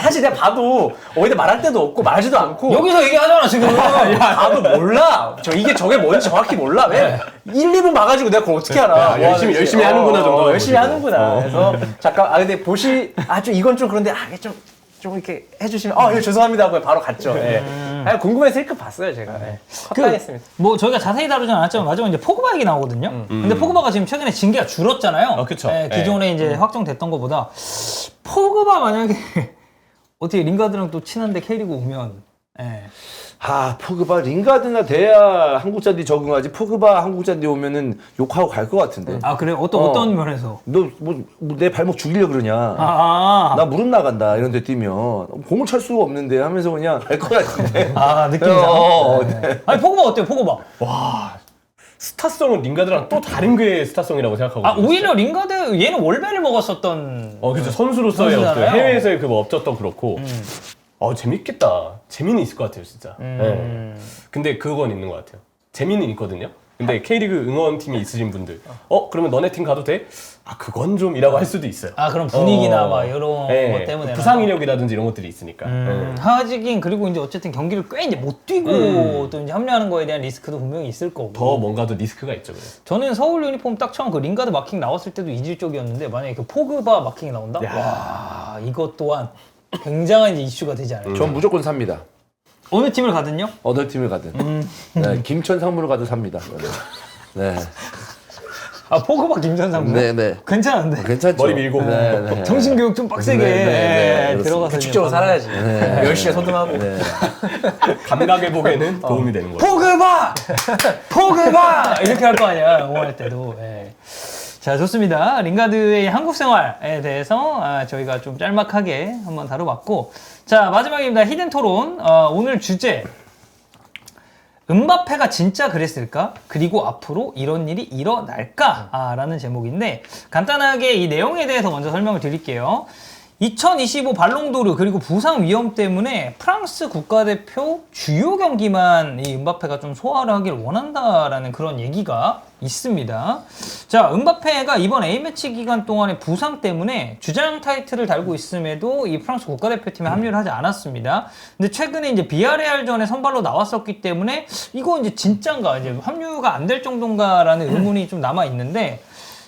사실 내가 봐도 어디다 말할 데도 없고 말하지도 않고 여기서 얘기하잖아 지금. 봐도 몰라. 저게 뭔지 정확히 몰라. 왜 1, 2분 봐가지고 내가 그걸 어떻게 알아? 야, 열심히 하는구나 정도. 열심히 하는구나. 그래서 잠깐 근데 좀 이건 좀 그런데 좀 이렇게 해주시면 예, 죄송합니다 하고 바로 갔죠. 예. 그냥 궁금해서 일찍 봤어요 제가. 예. 컷당했습니다. 뭐 저희가 자세히 다루진 않았지만 마지막에 이제 포그바 얘기 나오거든요. 근데 포그바가 지금 최근에 징계가 줄었잖아요. 그쵸. 예, 기존에 이제 확정됐던 것보다 포그바 만약에 어떻게 링가드랑 또 친한데 K리그 오면 포그바 링가드나 돼야 한국자들이 적응하지. 포그바 한국자들이 오면은 욕하고 갈 것 같은데. 아 그래 어떤 면에서? 너 뭐 내 발목 죽이려 그러냐? 나 무릎 나간다 이런 데 뛰면 공을 찰 수가 없는데 하면서 그냥 갈 것 같은데. 느낌상. 네. 아니 포그바 어때요 포그바? 스타성은 링가드랑 또 다른 궤의 스타성이라고 생각하거든요. 오히려 링가드 얘는 월배를 먹었었던. 그렇죠. 선수로서의 선수잖아요. 어떤 해외에서의 그 업적도 그렇고. 재밌겠다. 재미는 있을 것 같아요, 진짜. 네. 근데 그건 있는 것 같아요. 재미는 있거든요. 근데 K리그 응원팀이 있으신 분들, 그러면 너네 팀 가도 돼? 그건 좀이라고 할 수도 있어요. 그런 분위기나 막 이런 것 때문에. 부상 이력이라든지 이런 것들이 있으니까. 하지긴 그리고 이제 어쨌든 경기를 꽤 이제 못 뛰고 또 이제 합류하는 거에 대한 리스크도 분명히 있을 거고. 더 뭔가 더 리스크가 있죠, 그래서. 저는 서울 유니폼 딱 처음 그 링가드 마킹 나왔을 때도 이질적이었는데 만약에 그 포그바 마킹이 나온다? 와 이것 또한 굉장한 이제 이슈가 되지 않을까. 전 무조건 삽니다. 어느 팀을 가든요? 어느 팀을 가든. 네, 김천 상무를 가도 삽니다. 네. 포그바 김전상 네. 괜찮은데. 괜찮죠. 머리 밀고. 네. 정신교육 좀 빡세게 네, 들어가서 규칙적으로 살아야지. 열심히 소등하고. 네. 감각 회복에는 도움이 되는 거예요. 포그바 이렇게 할 거 아니야 응원할 때도. 자 좋습니다. 링가드의 한국 생활에 대해서 저희가 좀 짤막하게 한번 다뤄봤고 자 마지막입니다. 히든 토론. 오늘 주제 음바페가 진짜 그랬을까? 그리고 앞으로 이런 일이 일어날까? 라는 제목인데 간단하게 이 내용에 대해서 먼저 설명을 드릴게요. 2025 발롱도르 그리고 부상 위험 때문에 프랑스 국가대표 주요 경기만 이 음바페가 좀 소화를 하길 원한다라는 그런 얘기가 있습니다. 자, 음바페가 이번 A매치 기간 동안의 부상 때문에 주장 타이틀을 달고 있음에도 이 프랑스 국가대표팀에 합류를 하지 않았습니다. 근데 최근에 이제 비아레알전에 선발로 나왔었기 때문에 이거 이제 진짠가 이제 합류가 안 될 정도인가라는 의문이 좀 남아 있는데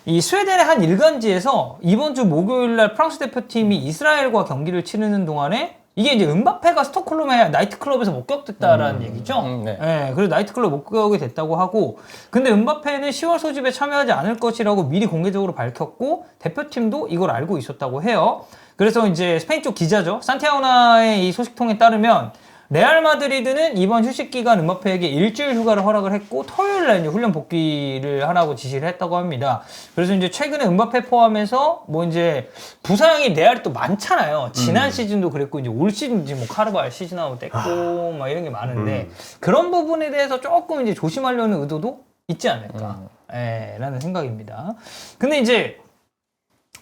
이 스웨덴의 한 일간지에서 이번 주 목요일 날 프랑스 대표팀이 이스라엘과 경기를 치르는 동안에 이게 이제 은바페가 스톡홀름의 나이트클럽에서 목격됐다라는 얘기죠. 네. 네, 그래서 나이트클럽 목격이 됐다고 하고, 근데 은바페는 10월 소집에 참여하지 않을 것이라고 미리 공개적으로 밝혔고, 대표팀도 이걸 알고 있었다고 해요. 그래서 이제 스페인 쪽 기자죠. 산티아고나의 이 소식통에 따르면 레알 마드리드는 이번 휴식 기간 은바페에게 일주일 휴가를 허락을 했고 토요일 날 이제 훈련 복귀를 하라고 지시를 했다고 합니다. 그래서 이제 최근에 은바페 포함해서 뭐 이제 부상이 레알이 또 많잖아요. 지난 시즌도 그랬고 이제 올 시즌 지금 뭐 카르발 시즌아웃 됐고 막 이런 게 많은데 그런 부분에 대해서 조금 이제 조심하려는 의도도 있지 않을까. 예, 라는 생각입니다. 근데 이제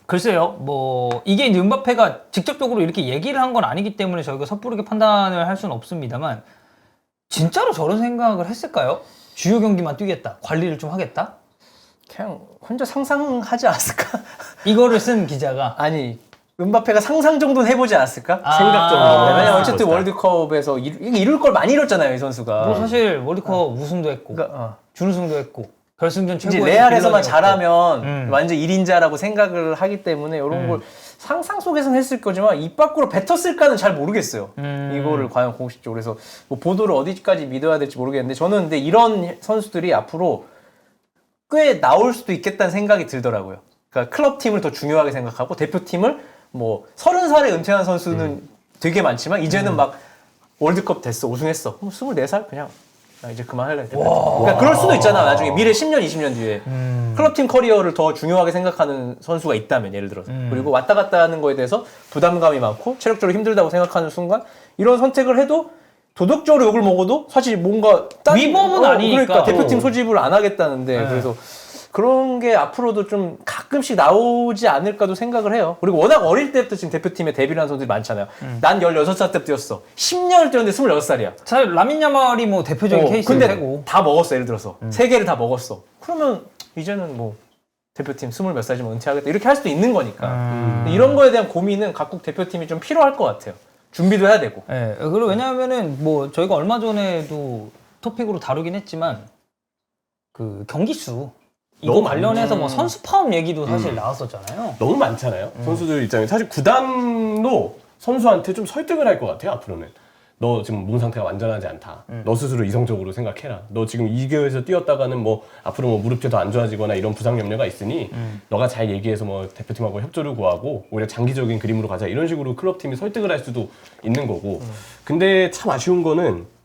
글쎄요, 뭐, 이게 이제 은바페가 직접적으로 이렇게 얘기를 한 건 아니기 때문에 저희가 섣부르게 판단을 할 수는 없습니다만, 진짜로 저런 생각을 했을까요? 주요 경기만 뛰겠다, 관리를 좀 하겠다? 그냥 혼자 상상하지 않았을까? 이거를 쓴 기자가. 아니 은바페가 상상 정도는 해보지 않았을까? 아. 생각 정도. 아. 왜냐면 어쨌든 월드컵에서 이룰 걸 많이 이뤘잖아요, 이 선수가. 뭐 사실 월드컵 우승도 했고, 그러니까, 준우승도 했고, 결승전 이제 최고의 레알에서만 빌런이었고. 잘하면 완전 1인자라고 생각을 하기 때문에 이런 걸 상상 속에서는 했을 거지만 입 밖으로 뱉었을까는 잘 모르겠어요. 이거를 과연 공식적으로 해서 뭐 보도를 어디까지 믿어야 될지 모르겠는데 저는 근데 이런 선수들이 앞으로 꽤 나올 수도 있겠다는 생각이 들더라고요. 그러니까 클럽 팀을 더 중요하게 생각하고 대표팀을 뭐 30살에 은퇴한 선수는 되게 많지만 이제는 막 월드컵 됐어, 우승했어. 그럼 24살 그냥 나 이제 그만할래. 그러니까 그럴 수도 있잖아. 나중에 미래 10년, 20년 뒤에 클럽팀 커리어를 더 중요하게 생각하는 선수가 있다면 예를 들어서 그리고 왔다 갔다 하는 거에 대해서 부담감이 많고 체력적으로 힘들다고 생각하는 순간 이런 선택을 해도 도덕적으로 욕을 먹어도 사실 뭔가 위법은 아니니까. 그러니까 대표팀 소집을 안 하겠다는데 그래서 그런 게 앞으로도 좀 가끔씩 나오지 않을까도 생각을 해요. 그리고 워낙 어릴 때부터 지금 대표팀에 데뷔를 한 선수들이 많잖아요. 난 16살 때 뛰었어. 10년을 뛰었는데 26살이야. 사실 라민 야말이 뭐 대표적인 케이스고. 근데 다 먹었어, 예를 들어서. 3개를 다 먹었어. 그러면 이제는 뭐 대표팀 20몇 살이면 은퇴하겠다. 이렇게 할 수도 있는 거니까. 이런 거에 대한 고민은 각국 대표팀이 좀 필요할 것 같아요. 준비도 해야 되고. 예, 그리고 왜냐하면은 뭐 저희가 얼마 전에도 토픽으로 다루긴 했지만 그 경기 수 이거 너무 관련해서 뭐 선수 파업 얘기도 사실 나왔었잖아요. 너무 많잖아요. 선수들 입장에 사실 구단도 선수한테 좀 설득을 할 것 같아요. 앞으로는 너 지금 몸 상태가 완전하지 않다. 너 스스로 이성적으로 생각해라. 너 지금 2개월에서 뛰었다가는 뭐 앞으로 뭐 무릎이 더 안 좋아지거나 이런 부상 염려가 있으니 너가 잘 얘기해서 뭐 대표팀하고 협조를 구하고 오히려 장기적인 그림으로 가자. 이런 식으로 클럽팀이 설득을 할 수도 있는 거고. 근데 참 아쉬운 거는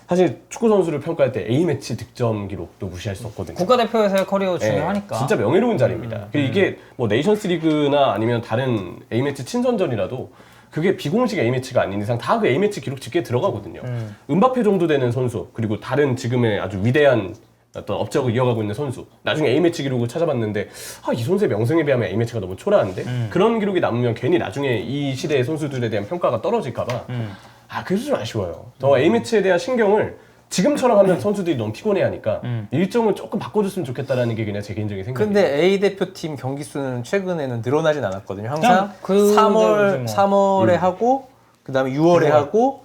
사실 축구 선수를 평가할 때 A매치 득점 기록도 무시할 수 없거든요. 국가대표에서의 커리어 중요하니까. 진짜 명예로운 자리입니다. 그리고 이게 뭐 네이션스 리그나 아니면 다른 A매치 친선전이라도 그게 비공식 A매치가 아닌 이상 다 그 A매치 기록 집계에 들어가거든요. 은바페 정도 되는 선수 그리고 다른 지금의 아주 위대한 어떤 업적을 이어가고 있는 선수 나중에 A매치 기록을 찾아봤는데 이 선수의 명성에 비하면 A매치가 너무 초라한데 그런 기록이 남으면 괜히 나중에 이 시대의 선수들에 대한 평가가 떨어질까 봐 그래서 좀 아쉬워요. 더 A매치에 대한 신경을 지금처럼 하면 선수들이 너무 피곤해하니까 일정을 조금 바꿔줬으면 좋겠다라는 게 그냥 제 개인적인 생각이에요. 근데 A 대표팀 경기 수는 최근에는 늘어나진 않았거든요. 항상 그 3월에 하고 그다음에 6월에 하고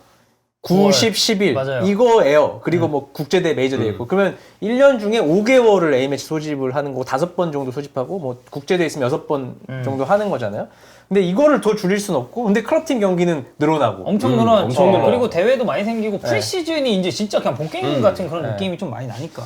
9, 10, 11 맞아요. 이거예요. 그리고 뭐 국제대 메이저대 있고 그러면 1년 중에 5개월을 A매치 소집을 하는 거고 5번 정도 소집하고 뭐 국제대 있으면 6번 정도 하는 거잖아요. 근데 이거를 더 줄일 수는 없고 근데 클럽팀 경기는 늘어나고 엄청 늘어났죠. 엄청 늘어나요. 그리고 대회도 많이 생기고 프리시즌이 이제 진짜 그냥 본 게임 같은 그런 느낌이 좀 많이 나니까.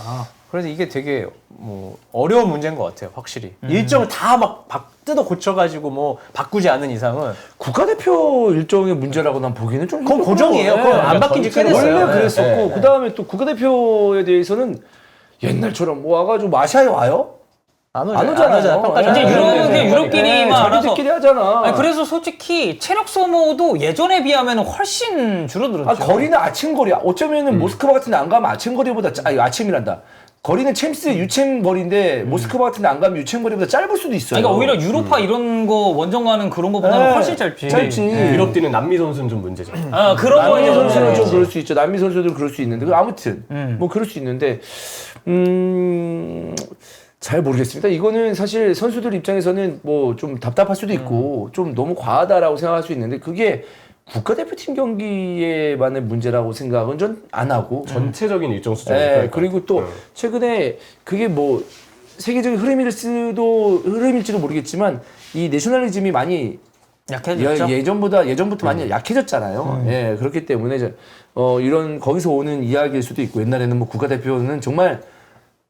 그래서 이게 되게 뭐 어려운 문제인 것 같아요. 확실히 일정을 다 막 뜯어 고쳐가지고 뭐 바꾸지 않는 이상은 국가대표 일정의 문제라고 난 보기에는 좀 그건 힘들더라고요. 고정이에요. 그건 안 바뀐 지 꽤 됐어요. 원래 네. 그랬었고 그 다음에 또 국가대표에 대해서는 옛날처럼 뭐 와가지고 마샤에 와요? 안 오잖아요. 평가 이제 잘하는데. 유럽끼리만 알아서. 자기들끼리 하잖아. 아니, 그래서 솔직히 체력 소모도 예전에 비하면 훨씬 줄어들었죠. 거리는 아침거리야. 어쩌면은 모스크바 같은 데 안 가면 아침거리보다 아침이란다. 거리는 챔스 유챔 거리인데 모스크바 같은 데 안 가면 유챔 거리보다 짧을 수도 있어요. 그러니까 오히려 유로파 이런 거 원정 가는 그런 거보다는 네. 훨씬 짧지. 짧지. 유럽 뛰는 남미 선수는 좀 문제죠. 그런 남미 거는 선수는 좀 그럴 수 있죠. 남미 선수들은 그럴 수 있는데 아무튼 뭐 그럴 수 있는데 잘 모르겠습니다. 이거는 사실 선수들 입장에서는 뭐 좀 답답할 수도 있고 좀 너무 과하다라고 생각할 수 있는데 그게 국가대표팀 경기에만의 문제라고 생각은 전 안 하고 전체적인 일정 수준. 네, 그리고 또 최근에 그게 뭐 세계적인 흐름일지도 모르겠지만 이 내셔널리즘이 많이 약해졌죠? 예전부터 많이 약해졌잖아요. 예, 그렇기 때문에 이런 거기서 오는 이야기일 수도 있고 옛날에는 뭐 국가대표는 정말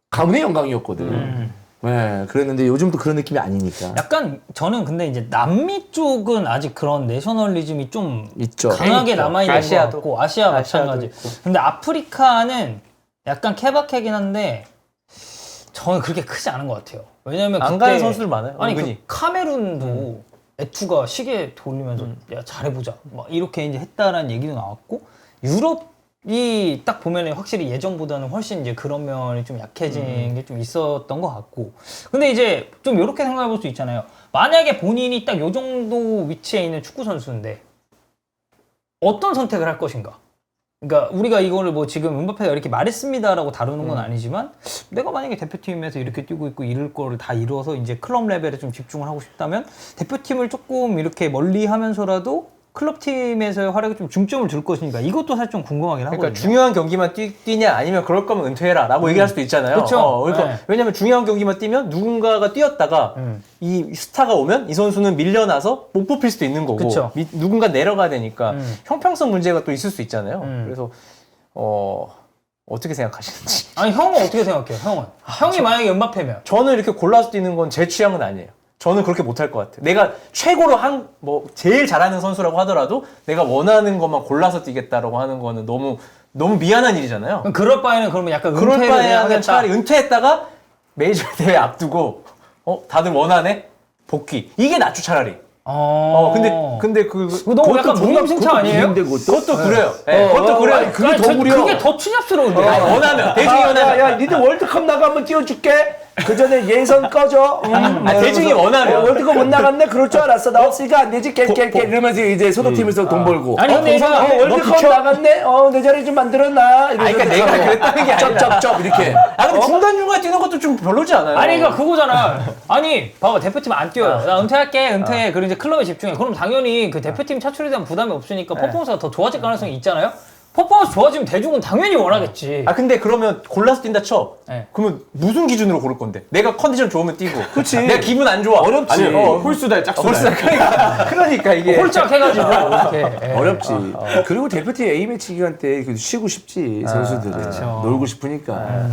가문의 영광이었거든. 예, 그랬는데 요즘도 그런 느낌이 아니니까. 약간 저는 근데 이제 남미 쪽은 아직 그런 내셔널리즘이 좀 있죠. 강하게 있죠. 남아있는 것 아시아도. 같고 아시아 아시아도 마찬가지. 있고. 근데 아프리카는 약간 케바케긴 한데 저는 그렇게 크지 않은 것 같아요. 왜냐면 안 그때 가는 선수들 많아요, 아니 은근히. 그 카메룬도 에투가 시계 돌리면서 야 잘해보자 막 이렇게 이제 했다라는 얘기도 나왔고 유럽이 딱 보면 확실히 예전보다는 훨씬 이제 그런 면이 좀 약해진 게 좀 있었던 것 같고 근데 이제 좀 이렇게 생각해 볼 수 있잖아요. 만약에 본인이 딱 요 정도 위치에 있는 축구 선수인데 어떤 선택을 할 것인가? 그러니까 우리가 이거를 뭐 지금 음바페가 이렇게 말했습니다라고 다루는 건 아니지만 내가 만약에 대표팀에서 이렇게 뛰고 있고 이럴 거를 다 이뤄서 이제 클럽 레벨에 좀 집중을 하고 싶다면 대표팀을 조금 이렇게 멀리 하면서라도 클럽팀에서의 활약에 좀 중점을 둘 것이니까 이것도 사실 좀 궁금하긴 하거든요. 그러니까 중요한 경기만 뛰냐 아니면 그럴 거면 은퇴해라라고 얘기할 수도 있잖아요. 그쵸. 그러니까 네. 왜냐면 중요한 경기만 뛰면 누군가가 뛰었다가 이 스타가 오면 이 선수는 밀려나서 못 뽑힐 수도 있는 거고 그쵸. 누군가 내려가야 되니까 형평성 문제가 또 있을 수 있잖아요. 그래서 어떻게 생각하시는지. 아니 형은 어떻게 생각해요? 형은 형이 만약에 음바페면 저는 이렇게 골라서 뛰는 건 제 취향은 아니에요. 저는 그렇게 못할 것 같아요. 내가 최고로 제일 잘하는 선수라고 하더라도 내가 원하는 것만 골라서 뛰겠다라고 하는 거는 너무 미안한 일이잖아요. 그럼 그럴 바에는 그러면 약간 그럴 은퇴를 바에는 하겠다. 차라리 은퇴했다가 메이저 대회 앞두고 다들 원하네? 복귀. 이게 낫죠, 차라리. 근데 그거 너무 약간 무임승차 아니에요? 그것도 그래요. 네, 그것도 그래요. 아니, 그게 더 무려. 그게 더 추잡스러운데. 원하면 대중이 원하면. 야, 니들 월드컵 나가면 띄워줄게. 그 전에 예선 꺼줘. 대중이 원하면. 월드컵 못 나갔네? 그럴 줄 알았어. 나 없으니까 안 되지. 깨깨깨 이러면서 이제 소속팀에서 돈 벌고. 아니, 근데 얘가 월드컵 나갔네? 내 자리 좀 만들어놔. 그러니까 내가 그랬다는 게 아니라. 쩝쩝쩝 이렇게. 근데 중간중간에 뛰는 것도 좀 별로지 않아요? 아니 그러니까 그거잖아. 아니 봐봐 대표팀 안 뛰어요. 나 은퇴할게 은퇴해. 그리고 이제 클럽에 집중해. 그럼 당연히 그 대표팀 차출에 대한 부담이 없으니까 퍼포먼스가 더 좋아질 가능성이 있잖아요. 퍼포먼스 좋아지면 대중은 당연히 원하겠지. 근데 그러면 골라서 뛴다 쳐. 네. 그러면 무슨 기준으로 고를 건데? 내가 컨디션 좋으면 뛰고. 그치. 내가 기분 안 좋아. 어렵지. 아니 홀수달 짝수달. 그러니까 이게. 홀짝 해가지고 이렇게. 어렵지. 그리고 대표팀 A매치 기간 때 쉬고 싶지 선수들은. 놀고 싶으니까.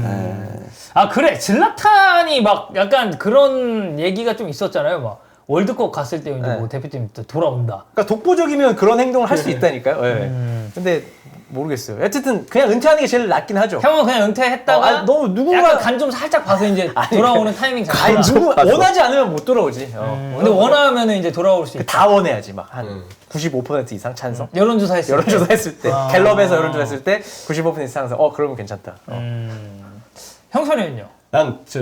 아 그래 질라탄이 막 약간 그런 얘기가 좀 있었잖아요. 막 월드컵 갔을 때 이제 뭐 대표팀 또 돌아온다. 그러니까 독보적이면 그런 행동을 할 수 있다니까요. 네. 근데 모르겠어요. 어쨌든 그냥 은퇴하는 게 제일 낫긴 하죠. 형은 그냥 은퇴했다가 너무 누군가 약간 간 좀 살짝 봐서 이제 돌아오는 타이밍 아니 잡아. 원하지 않으면 못 돌아오지. 근데 원하면은 이제 돌아올 수 있다. 다 원해야지 막 한 95% 이상 찬성. 여론조사 했을 때. 여론조사 했을 때 갤럽에서 여론조사 했을 때 95% 이상 찬성. 그러면 괜찮다. 형선이는요?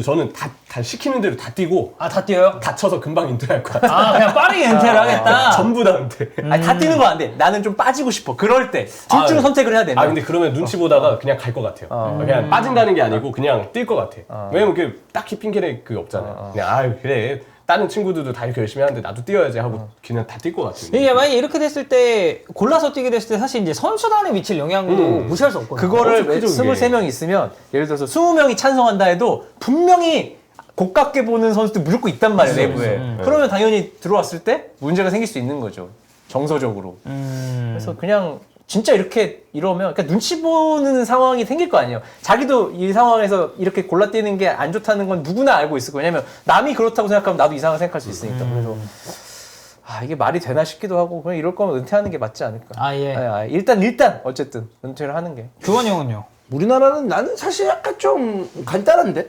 저는 다 시키는 대로 다 뛰고 아 다 뛰어요? 다쳐서 금방 은퇴할 것 같아요. 아 그냥 빠르게 은퇴를 하겠다. 전부 다 은퇴. 아니 다 뛰는 거 안 돼. 나는 좀 빠지고 싶어. 그럴 때 둘 중 선택을 해야 되면. 근데 그러면 눈치 보다가 그냥 갈 것 같아요. 그냥 빠진다는 게 아니고 그냥 뛸 것 같아. 왜냐면 그 딱히 핑계를 그 없잖아요. 그냥 그래. 다른 친구들도 다 이렇게 열심히 하는데 나도 뛰어야지 하고 그냥 다 뛸 것 같아요. 이게 만약에 이렇게 됐을 때 골라서 뛰게 됐을 때 사실 이제 선수단에 미칠 영향도 무시할 수 없거든요. 그거를 크죠, 그게. 23명 있으면 예를 들어서 20명이 찬성한다 해도 분명히 고깝게 보는 선수도 무조건 있단 말이에요, 내부에. 그러면 당연히 들어왔을 때 문제가 생길 수 있는 거죠. 정서적으로. 그래서 그냥 진짜 이렇게 이러면 그러니까 눈치 보는 상황이 생길 거 아니에요. 자기도 이 상황에서 이렇게 골라 뛰는 게 안 좋다는 건 누구나 알고 있을 거예요. 왜냐면 남이 그렇다고 생각하면 나도 이상하게 생각할 수 있으니까. 그래서 이게 말이 되나 싶기도 하고 그냥 이럴 거면 은퇴하는 게 맞지 않을까. 예. 일단 어쨌든 은퇴를 하는 게. 교환 형은요? 우리나라는 나는 사실 약간 좀 간단한데?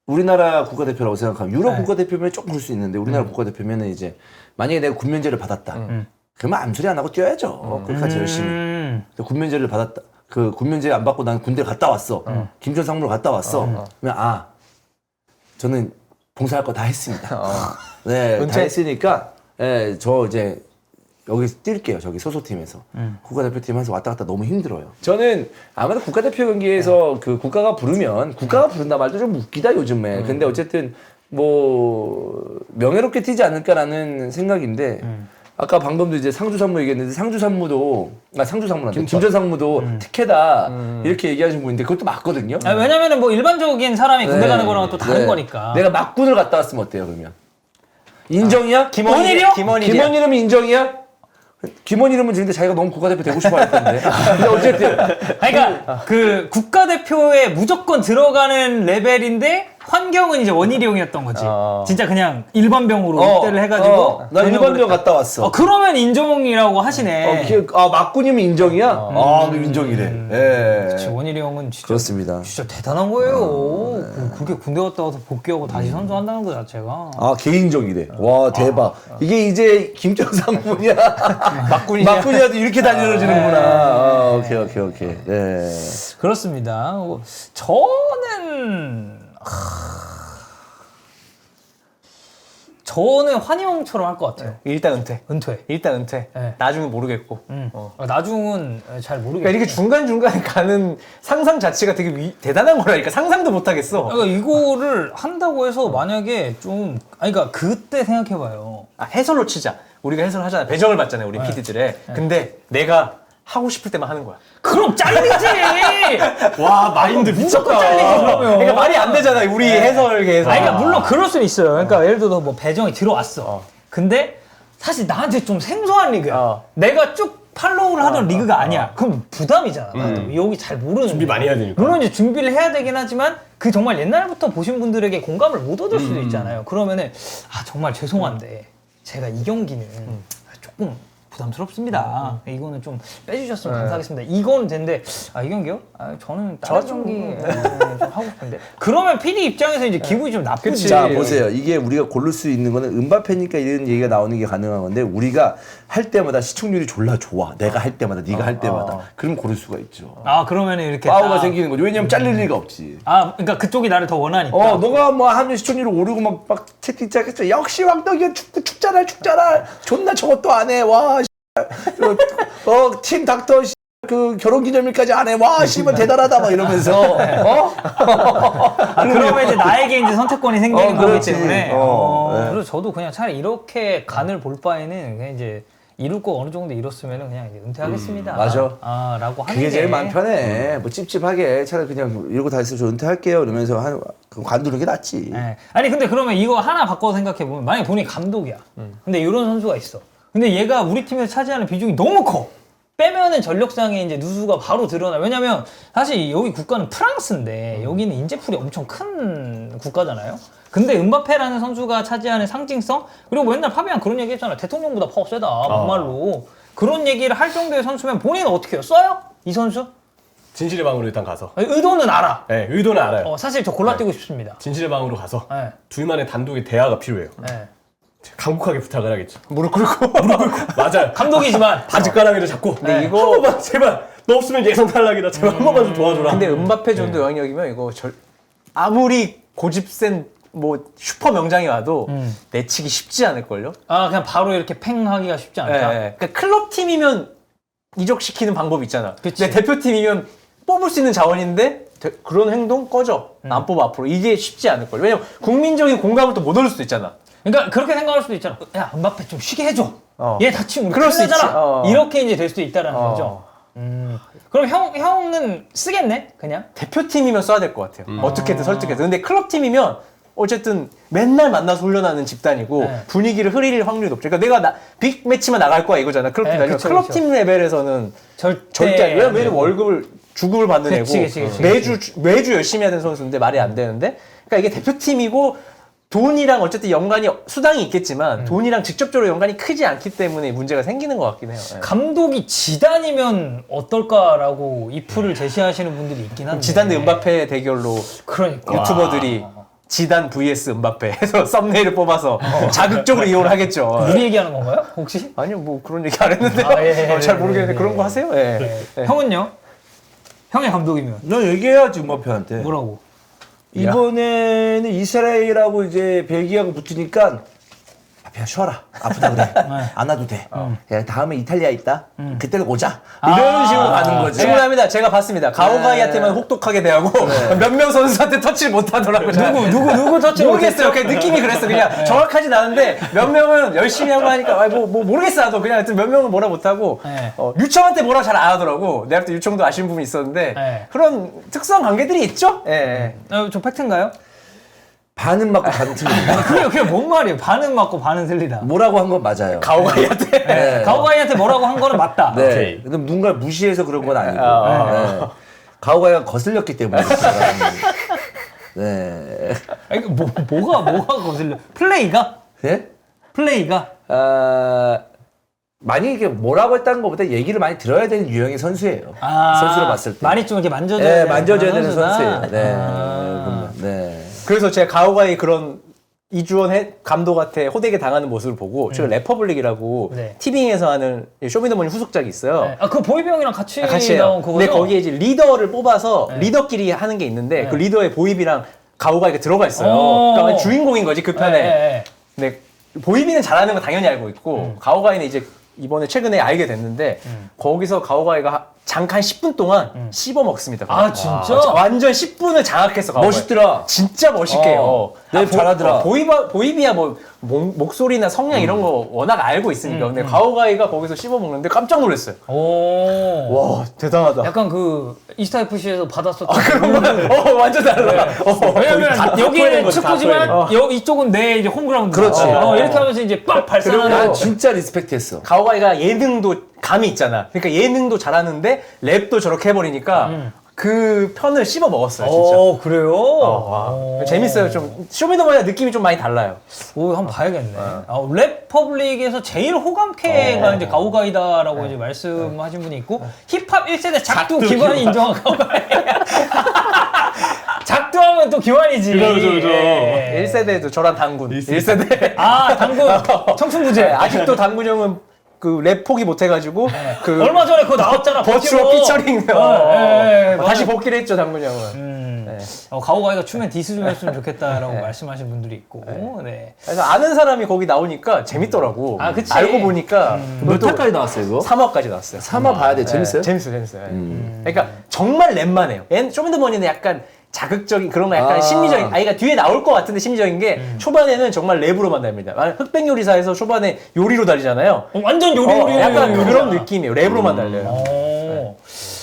우리나라 국가대표라고 생각하면 유럽 국가대표면 조금 그럴 수 있는데 우리나라 국가대표면 이제 만약에 내가 군면제를 받았다. 그러면 암소리 안 하고 뛰어야죠. 끝까지 열심히. 군면제를 받았다. 그 군면제 안 받고 난 군대 갔다 왔어. 김천상무로 갔다 왔어. 그러면 저는 봉사할 거 다 했습니다. 네, 다 했으니까 저 이제 여기서 뛸게요. 저기 소속팀에서. 국가대표팀에서 왔다 갔다 너무 힘들어요. 저는 아무래도 국가대표 경기에서 그 국가가 부른다 말도 좀 웃기다 요즘에. 근데 어쨌든 뭐 명예롭게 뛰지 않을까라는 생각인데 아까 방금도 이제 상주상무 얘기했는데 김전상무도 특혜다 이렇게 얘기하신 분인데 그것도 맞거든요. 왜냐면은 뭐 일반적인 사람이 군대 가는 거랑 또 다른 거니까. 내가 막군을 갔다 왔으면 어때요 그러면? 인정이야? 김원일이요? 김원일이면 인정이야? 김원일이면 근데 자기가 너무 국가대표 되고 싶어 했던데. 근데 어쨌든 그러니까 그 국가대표에 무조건 들어가는 레벨인데 환경은 이제 원일이 형이었던 거지. 진짜 그냥 일반병으로 입대를 해가지고. 나 일반병 갔다 왔어. 그러면 인정이라고 하시네. 막군이면 인정이야? 그럼 인정이래. 예. 그치, 원일이 형은 진짜 그렇습니다. 진짜 대단한 거예요. 그렇게 군대 갔다 와서 복귀하고 다시 선수한다는 거 자체가. 개인정이래. 와, 대박. 이게 이제 김정삼 분이야. 막군이야도 이렇게 다녀지는구나. 오케이. 네. 그렇습니다. 저는 환희형처럼 할 것 같아요. 일단 은퇴. 일단 은퇴. 네. 나중에 모르겠고. 나중은 잘 모르겠어요. 그러니까 이렇게 중간중간에 가는 상상 자체가 되게 대단한 거라니까. 상상도 못 하겠어. 그러니까 이거를 한다고 해서 만약에 좀 그러니까 그때 생각해봐요. 해설로 치자. 우리가 해설을 하잖아. 배정을 받잖아요. 우리 PD들의. 근데 내가 하고 싶을 때만 하는 거야. 그럼 잘리지. 와 마인드 미쳤다. 잘리지 그러면. 그러니까 말이 안 되잖아. 우리 해설계에서. 그러니까 물론 그럴 수는 있어요. 그러니까 예를 들어서 뭐 배정이 들어왔어. 근데 사실 나한테 좀 생소한 리그야. 내가 쭉 팔로우를 하던 리그가 아니야. 그럼 부담이잖아. 나도. 여기 잘 모르는. 준비 많이 해야 되니까. 물론 이제 준비를 해야 되긴 하지만 그 정말 옛날부터 보신 분들에게 공감을 못 얻을 수도 있잖아요. 그러면은 정말 죄송한데 제가 이 경기는 조금 부담스럽습니다. 이거는 좀 빼주셨으면 감사하겠습니다. 이거는 되는데 이 경기요? 저는 다른 경기 좀 하고 싶은데. 그러면 PD 입장에서 이제 기분이 좀 나쁘지. 자, 보세요. 이게 우리가 고를 수 있는 거는 음바페니까 이런 얘기가 나오는 게 가능한 건데 우리가 할 때마다 시청률이 졸라 좋아. 내가 할 때마다, 네가 할 때마다. 그럼 고를 수가 있죠. 그러면 이렇게 파워가 생기는 거죠. 왜냐면 잘릴 리가 없지. 그러니까 그쪽이 나를 더 원하니까. 너가 뭐 하면 시청률이 오르고 막 채팅 시작했어. 역시 왕덕이야. 축구잖아. 존나 저것도 안 해. 와, 팀 닥터 그 결혼기념일까지 안 해. 와, 씨발 대단하다 막 이러면서. 그러면 이제 나에게 이제 선택권이 생기는 거기 그렇지. 때문에. 네. 그래서 저도 그냥 차라리 이렇게 간을 볼 바에는 그냥 이제 이룰 거 어느 정도 이뤘으면은 그냥 이제 은퇴하겠습니다. 맞아. 라고 하는 그게 게 제일 마음 편해. 뭐 찝찝하게 차라리 그냥 이러고 다 했으면 저 은퇴할게요. 이러면서 관두는 게 낫지. 네. 아니 근데 그러면 이거 하나 바꿔서 생각해 보면 만약에 본인이 감독이야. 근데 이런 선수가 있어. 근데 얘가 우리 팀에서 차지하는 비중이 너무 커. 빼면은 전력상에 이제 누수가 바로 드러나. 왜냐면 사실 여기 국가는 프랑스인데 여기는 인재풀이 엄청 큰 국가잖아요. 근데 음바페라는 선수가 차지하는 상징성, 그리고 맨날 파비안 그런 얘기 했잖아. 대통령보다 파워 세다. 정말로. 그런 얘기를 할 정도의 선수면 본인은 어떻게 해요? 써요? 이 선수? 진실의 방으로 일단 가서. 의도는 알아. 네, 의도는 알아요. 사실 저 골라 뛰고 싶습니다. 진실의 방으로 가서 네. 둘만의 단독의 대화가 필요해요. 네. 간곡하게 부탁을 하겠죠. 무릎 꿇고. 맞아요. 감독이지만 바지가랑이를 잡고. 근데 한 번만 제발. 너 없으면 예선 탈락이다. 제발 한 번만 좀 도와줘라. 근데 음바페 정도 영향력이면 이거 아무리 고집센 뭐 슈퍼 명장이 와도 내치기 쉽지 않을걸요? 그냥 바로 이렇게 팽 하기가 쉽지 않다. 그러니까 클럽 팀이면 이적시키는 방법이 있잖아. 그치. 근데 대표팀이면 뽑을 수 있는 자원인데 그런 행동 꺼져. 안 뽑아 앞으로. 이게 쉽지 않을걸요. 왜냐면 국민적인 공감을 또 못 얻을 수도 있잖아. 그러니까 그렇게 생각할 수도 있잖아. 야, 음바페 좀 쉬게 해줘. 얘 다치면 우리 그럴 수 큰일 나잖아. 있지. 이렇게 이제 될 수도 있다라는 거죠. 그럼 형은 쓰겠네, 그냥? 대표팀이면 써야 될 것 같아요. 어떻게든 설득해서. 근데 클럽팀이면 어쨌든 맨날 만나서 훈련하는 집단이고 네. 분위기를 흐릴 확률이 높죠. 그러니까 내가 빅 매치만 나갈 거야 이거잖아. 클럽팀 네, 아니면 그쵸, 클럽팀 레벨에서는 절대 아니에요. 왜냐면 월급을 주급을 받는 그치, 애고 그치. 매주 열심히 해야 되는 선수인데 말이 안 되는데, 그러니까 이게 대표팀이고 돈이랑 어쨌든 연관이 수당이 있겠지만 돈이랑 직접적으로 연관이 크지 않기 때문에 문제가 생기는 것 같긴 해요. 네. 감독이 지단이면 어떨까라고 이 풀을 제시하시는 분들이 있긴 한데. 지단 대 음바페 대결로 그러니까. 유튜버들이 지단 vs 음바페 해서 썸네일을 뽑아서 자극적으로 이용을 하겠죠. 우리 얘기하는 건가요? 혹시? 아니요, 뭐 그런 얘기 안 했는데요. 잘 모르겠는데 그런 거 하세요? 예. 예. 형은요? 형의 감독이면 너 얘기해야지 음바페한테. 뭐라고? 이번에는 이스라엘하고 이제 벨기아가 붙으니까 그냥 쉬어라. 아프다 그래. 안 와도 돼. 야, 다음에 이탈리아 있다. 그때는 오자. 이런 식으로 가는 거지. 충분합니다. 제가 봤습니다. 가오가이한테만 혹독하게 대하고 몇 명 선수한테 터치를 못 하더라고요. 누구 터치를 모르겠어요. 그냥 느낌이 그랬어. 그냥 정확하진 않은데 몇 명은 열심히 하고 하니까 뭐 모르겠어. 나도 그냥 하여튼 몇 명은 뭐라 못하고 네. 유청한테 뭐라 잘 안 하더라고. 내가 또 유청도 아쉬운 부분이 있었는데 네. 그런 특수한 관계들이 있죠. 예. 저 팩트인가요? 반은 맞고 반은 틀립니다. 그게 뭔 말이에요? 반은 맞고 반은 틀리다. 뭐라고 한 건 맞아요. 가오가이한테. 네. 가오가이한테 뭐라고 한 거는 맞다. 네. 오케이. 근데 누군가를 무시해서 그런 건 아니고. 아. 네. 가오가이가 거슬렸기 때문에. 네. 아니, 뭐가 거슬려? 플레이가? 네? 플레이가? 많이 이게 뭐라고 했다는 것보다 얘기를 많이 들어야 되는 유형의 선수예요. 선수로 봤을 때. 많이 좀 이렇게 만져줘야 네, 되는 만져줘야 그런 되는 선수다. 선수예요. 네. 아. 네. 그래서 제가 가오가이 그런 이주원 감독한테 호되게 당하는 모습을 보고 제가 레퍼블릭이라고 네. 티빙에서 하는 쇼미더머니 후속작이 있어요. 네. 아, 그 보이비 형이랑 같이 같이 해요. 나온 그거죠? 근데 거기에 이제 리더를 뽑아서 리더끼리 하는 게 있는데 그 리더의 보이비랑 가오가이가 들어가 있어요. 그러니까 주인공인 거지 그 편에. 네. 근데 보이비는 잘하는 거 당연히 알고 있고 가오가이는 이제 이번에 최근에 알게 됐는데 거기서 가오가이가 잠깐 10분 동안 씹어 먹습니다. 아, 진짜? 완전 10분을 장악했어. 가오가이. 멋있더라. 진짜 멋있게 해요. 랩 잘하더라. 보이비야 뭐 목소리나 성량 이런 거 워낙 알고 있으니까. 근데 가오가이가 거기서 씹어 먹는데 깜짝 놀랐어요. 오. 와 대단하다. 약간 그 이스타 FC에서 받았었던 완전 달라. 왜냐면 다 여기는 거지, 다 축구지만 토해낸 이쪽은 내 이제 홈그라운드. 그렇지. 이렇게 하면서 이제 빡 발산하는. 난 진짜 리스펙트했어. 가오가이가 예능도 감이 있잖아. 그러니까 예능도 잘하는데 랩도 저렇게 해버리니까 그 편을 씹어 먹었어요, 진짜. 그래요? 와. 재밌어요. 좀 쇼미더머니 느낌이 좀 많이 달라요. 오, 한번 봐야겠네. 랩퍼블릭에서 제일 호감캐가 이제 가오가이다라고 이제 말씀하신 분이 있고, 힙합 1세대 작두 기관이 인정한 가오가이. 작두하면 또 기관이지. 그죠. 예. 1세대도 저랑 당군. 1세대. 아, 당구 청춘부재. 아직도 당군 형은 그 랩 포기 못 해가지고 그 얼마 전에 그거 나왔잖아. 버추어 버추어. 피처링 다시 복귀를 했죠 당군 형은. 네. 가오가이가 추면 디스 좀 했으면 좋겠다라고 말씀하신 분들이 있고. 네. 그래서 아는 사람이 거기 나오니까 재밌더라고. 아, 그치. 알고 보니까 몇 회까지 나왔어요, 이거? 3화까지 나왔어요. 3화 봐야 돼. 재밌어요? 재밌어요. 그러니까 정말 랩만 해요. 쇼미더머니는 약간 자극적인 그런 거 약간 심리적인 아이가 뒤에 나올 것 같은데 심리적인 게 초반에는 정말 랩으로만 달립니다. 흑백 요리사에서 초반에 요리로 달리잖아요. 완전 요리 약간 그런 느낌이에요. 랩으로만 달려요. 오,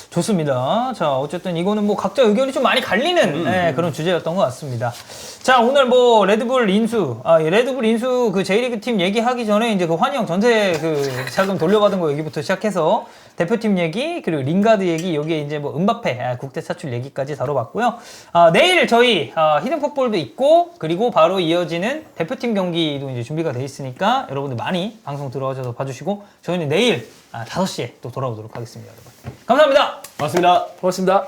좋습니다. 자, 어쨌든 이거는 뭐 각자 의견이 좀 많이 갈리는 그런 주제였던 것 같습니다. 자, 오늘 뭐 레드불 인수, 레드불 인수 그 J리그 팀 얘기하기 전에 이제 그 환영 전세 그 자금 돌려받은 거 얘기부터 시작해서 대표팀 얘기 그리고 링가드 얘기 여기에 이제 뭐 은바페 국대 차출 얘기까지 다뤄봤고요. 내일 저희 히든풋볼도 있고 그리고 바로 이어지는 대표팀 경기도 이제 준비가 돼 있으니까 여러분들 많이 방송 들어와줘서 봐주시고 저희는 내일 5시에 또 돌아오도록 하겠습니다, 여러분. 감사합니다. 맞습니다. 고맙습니다.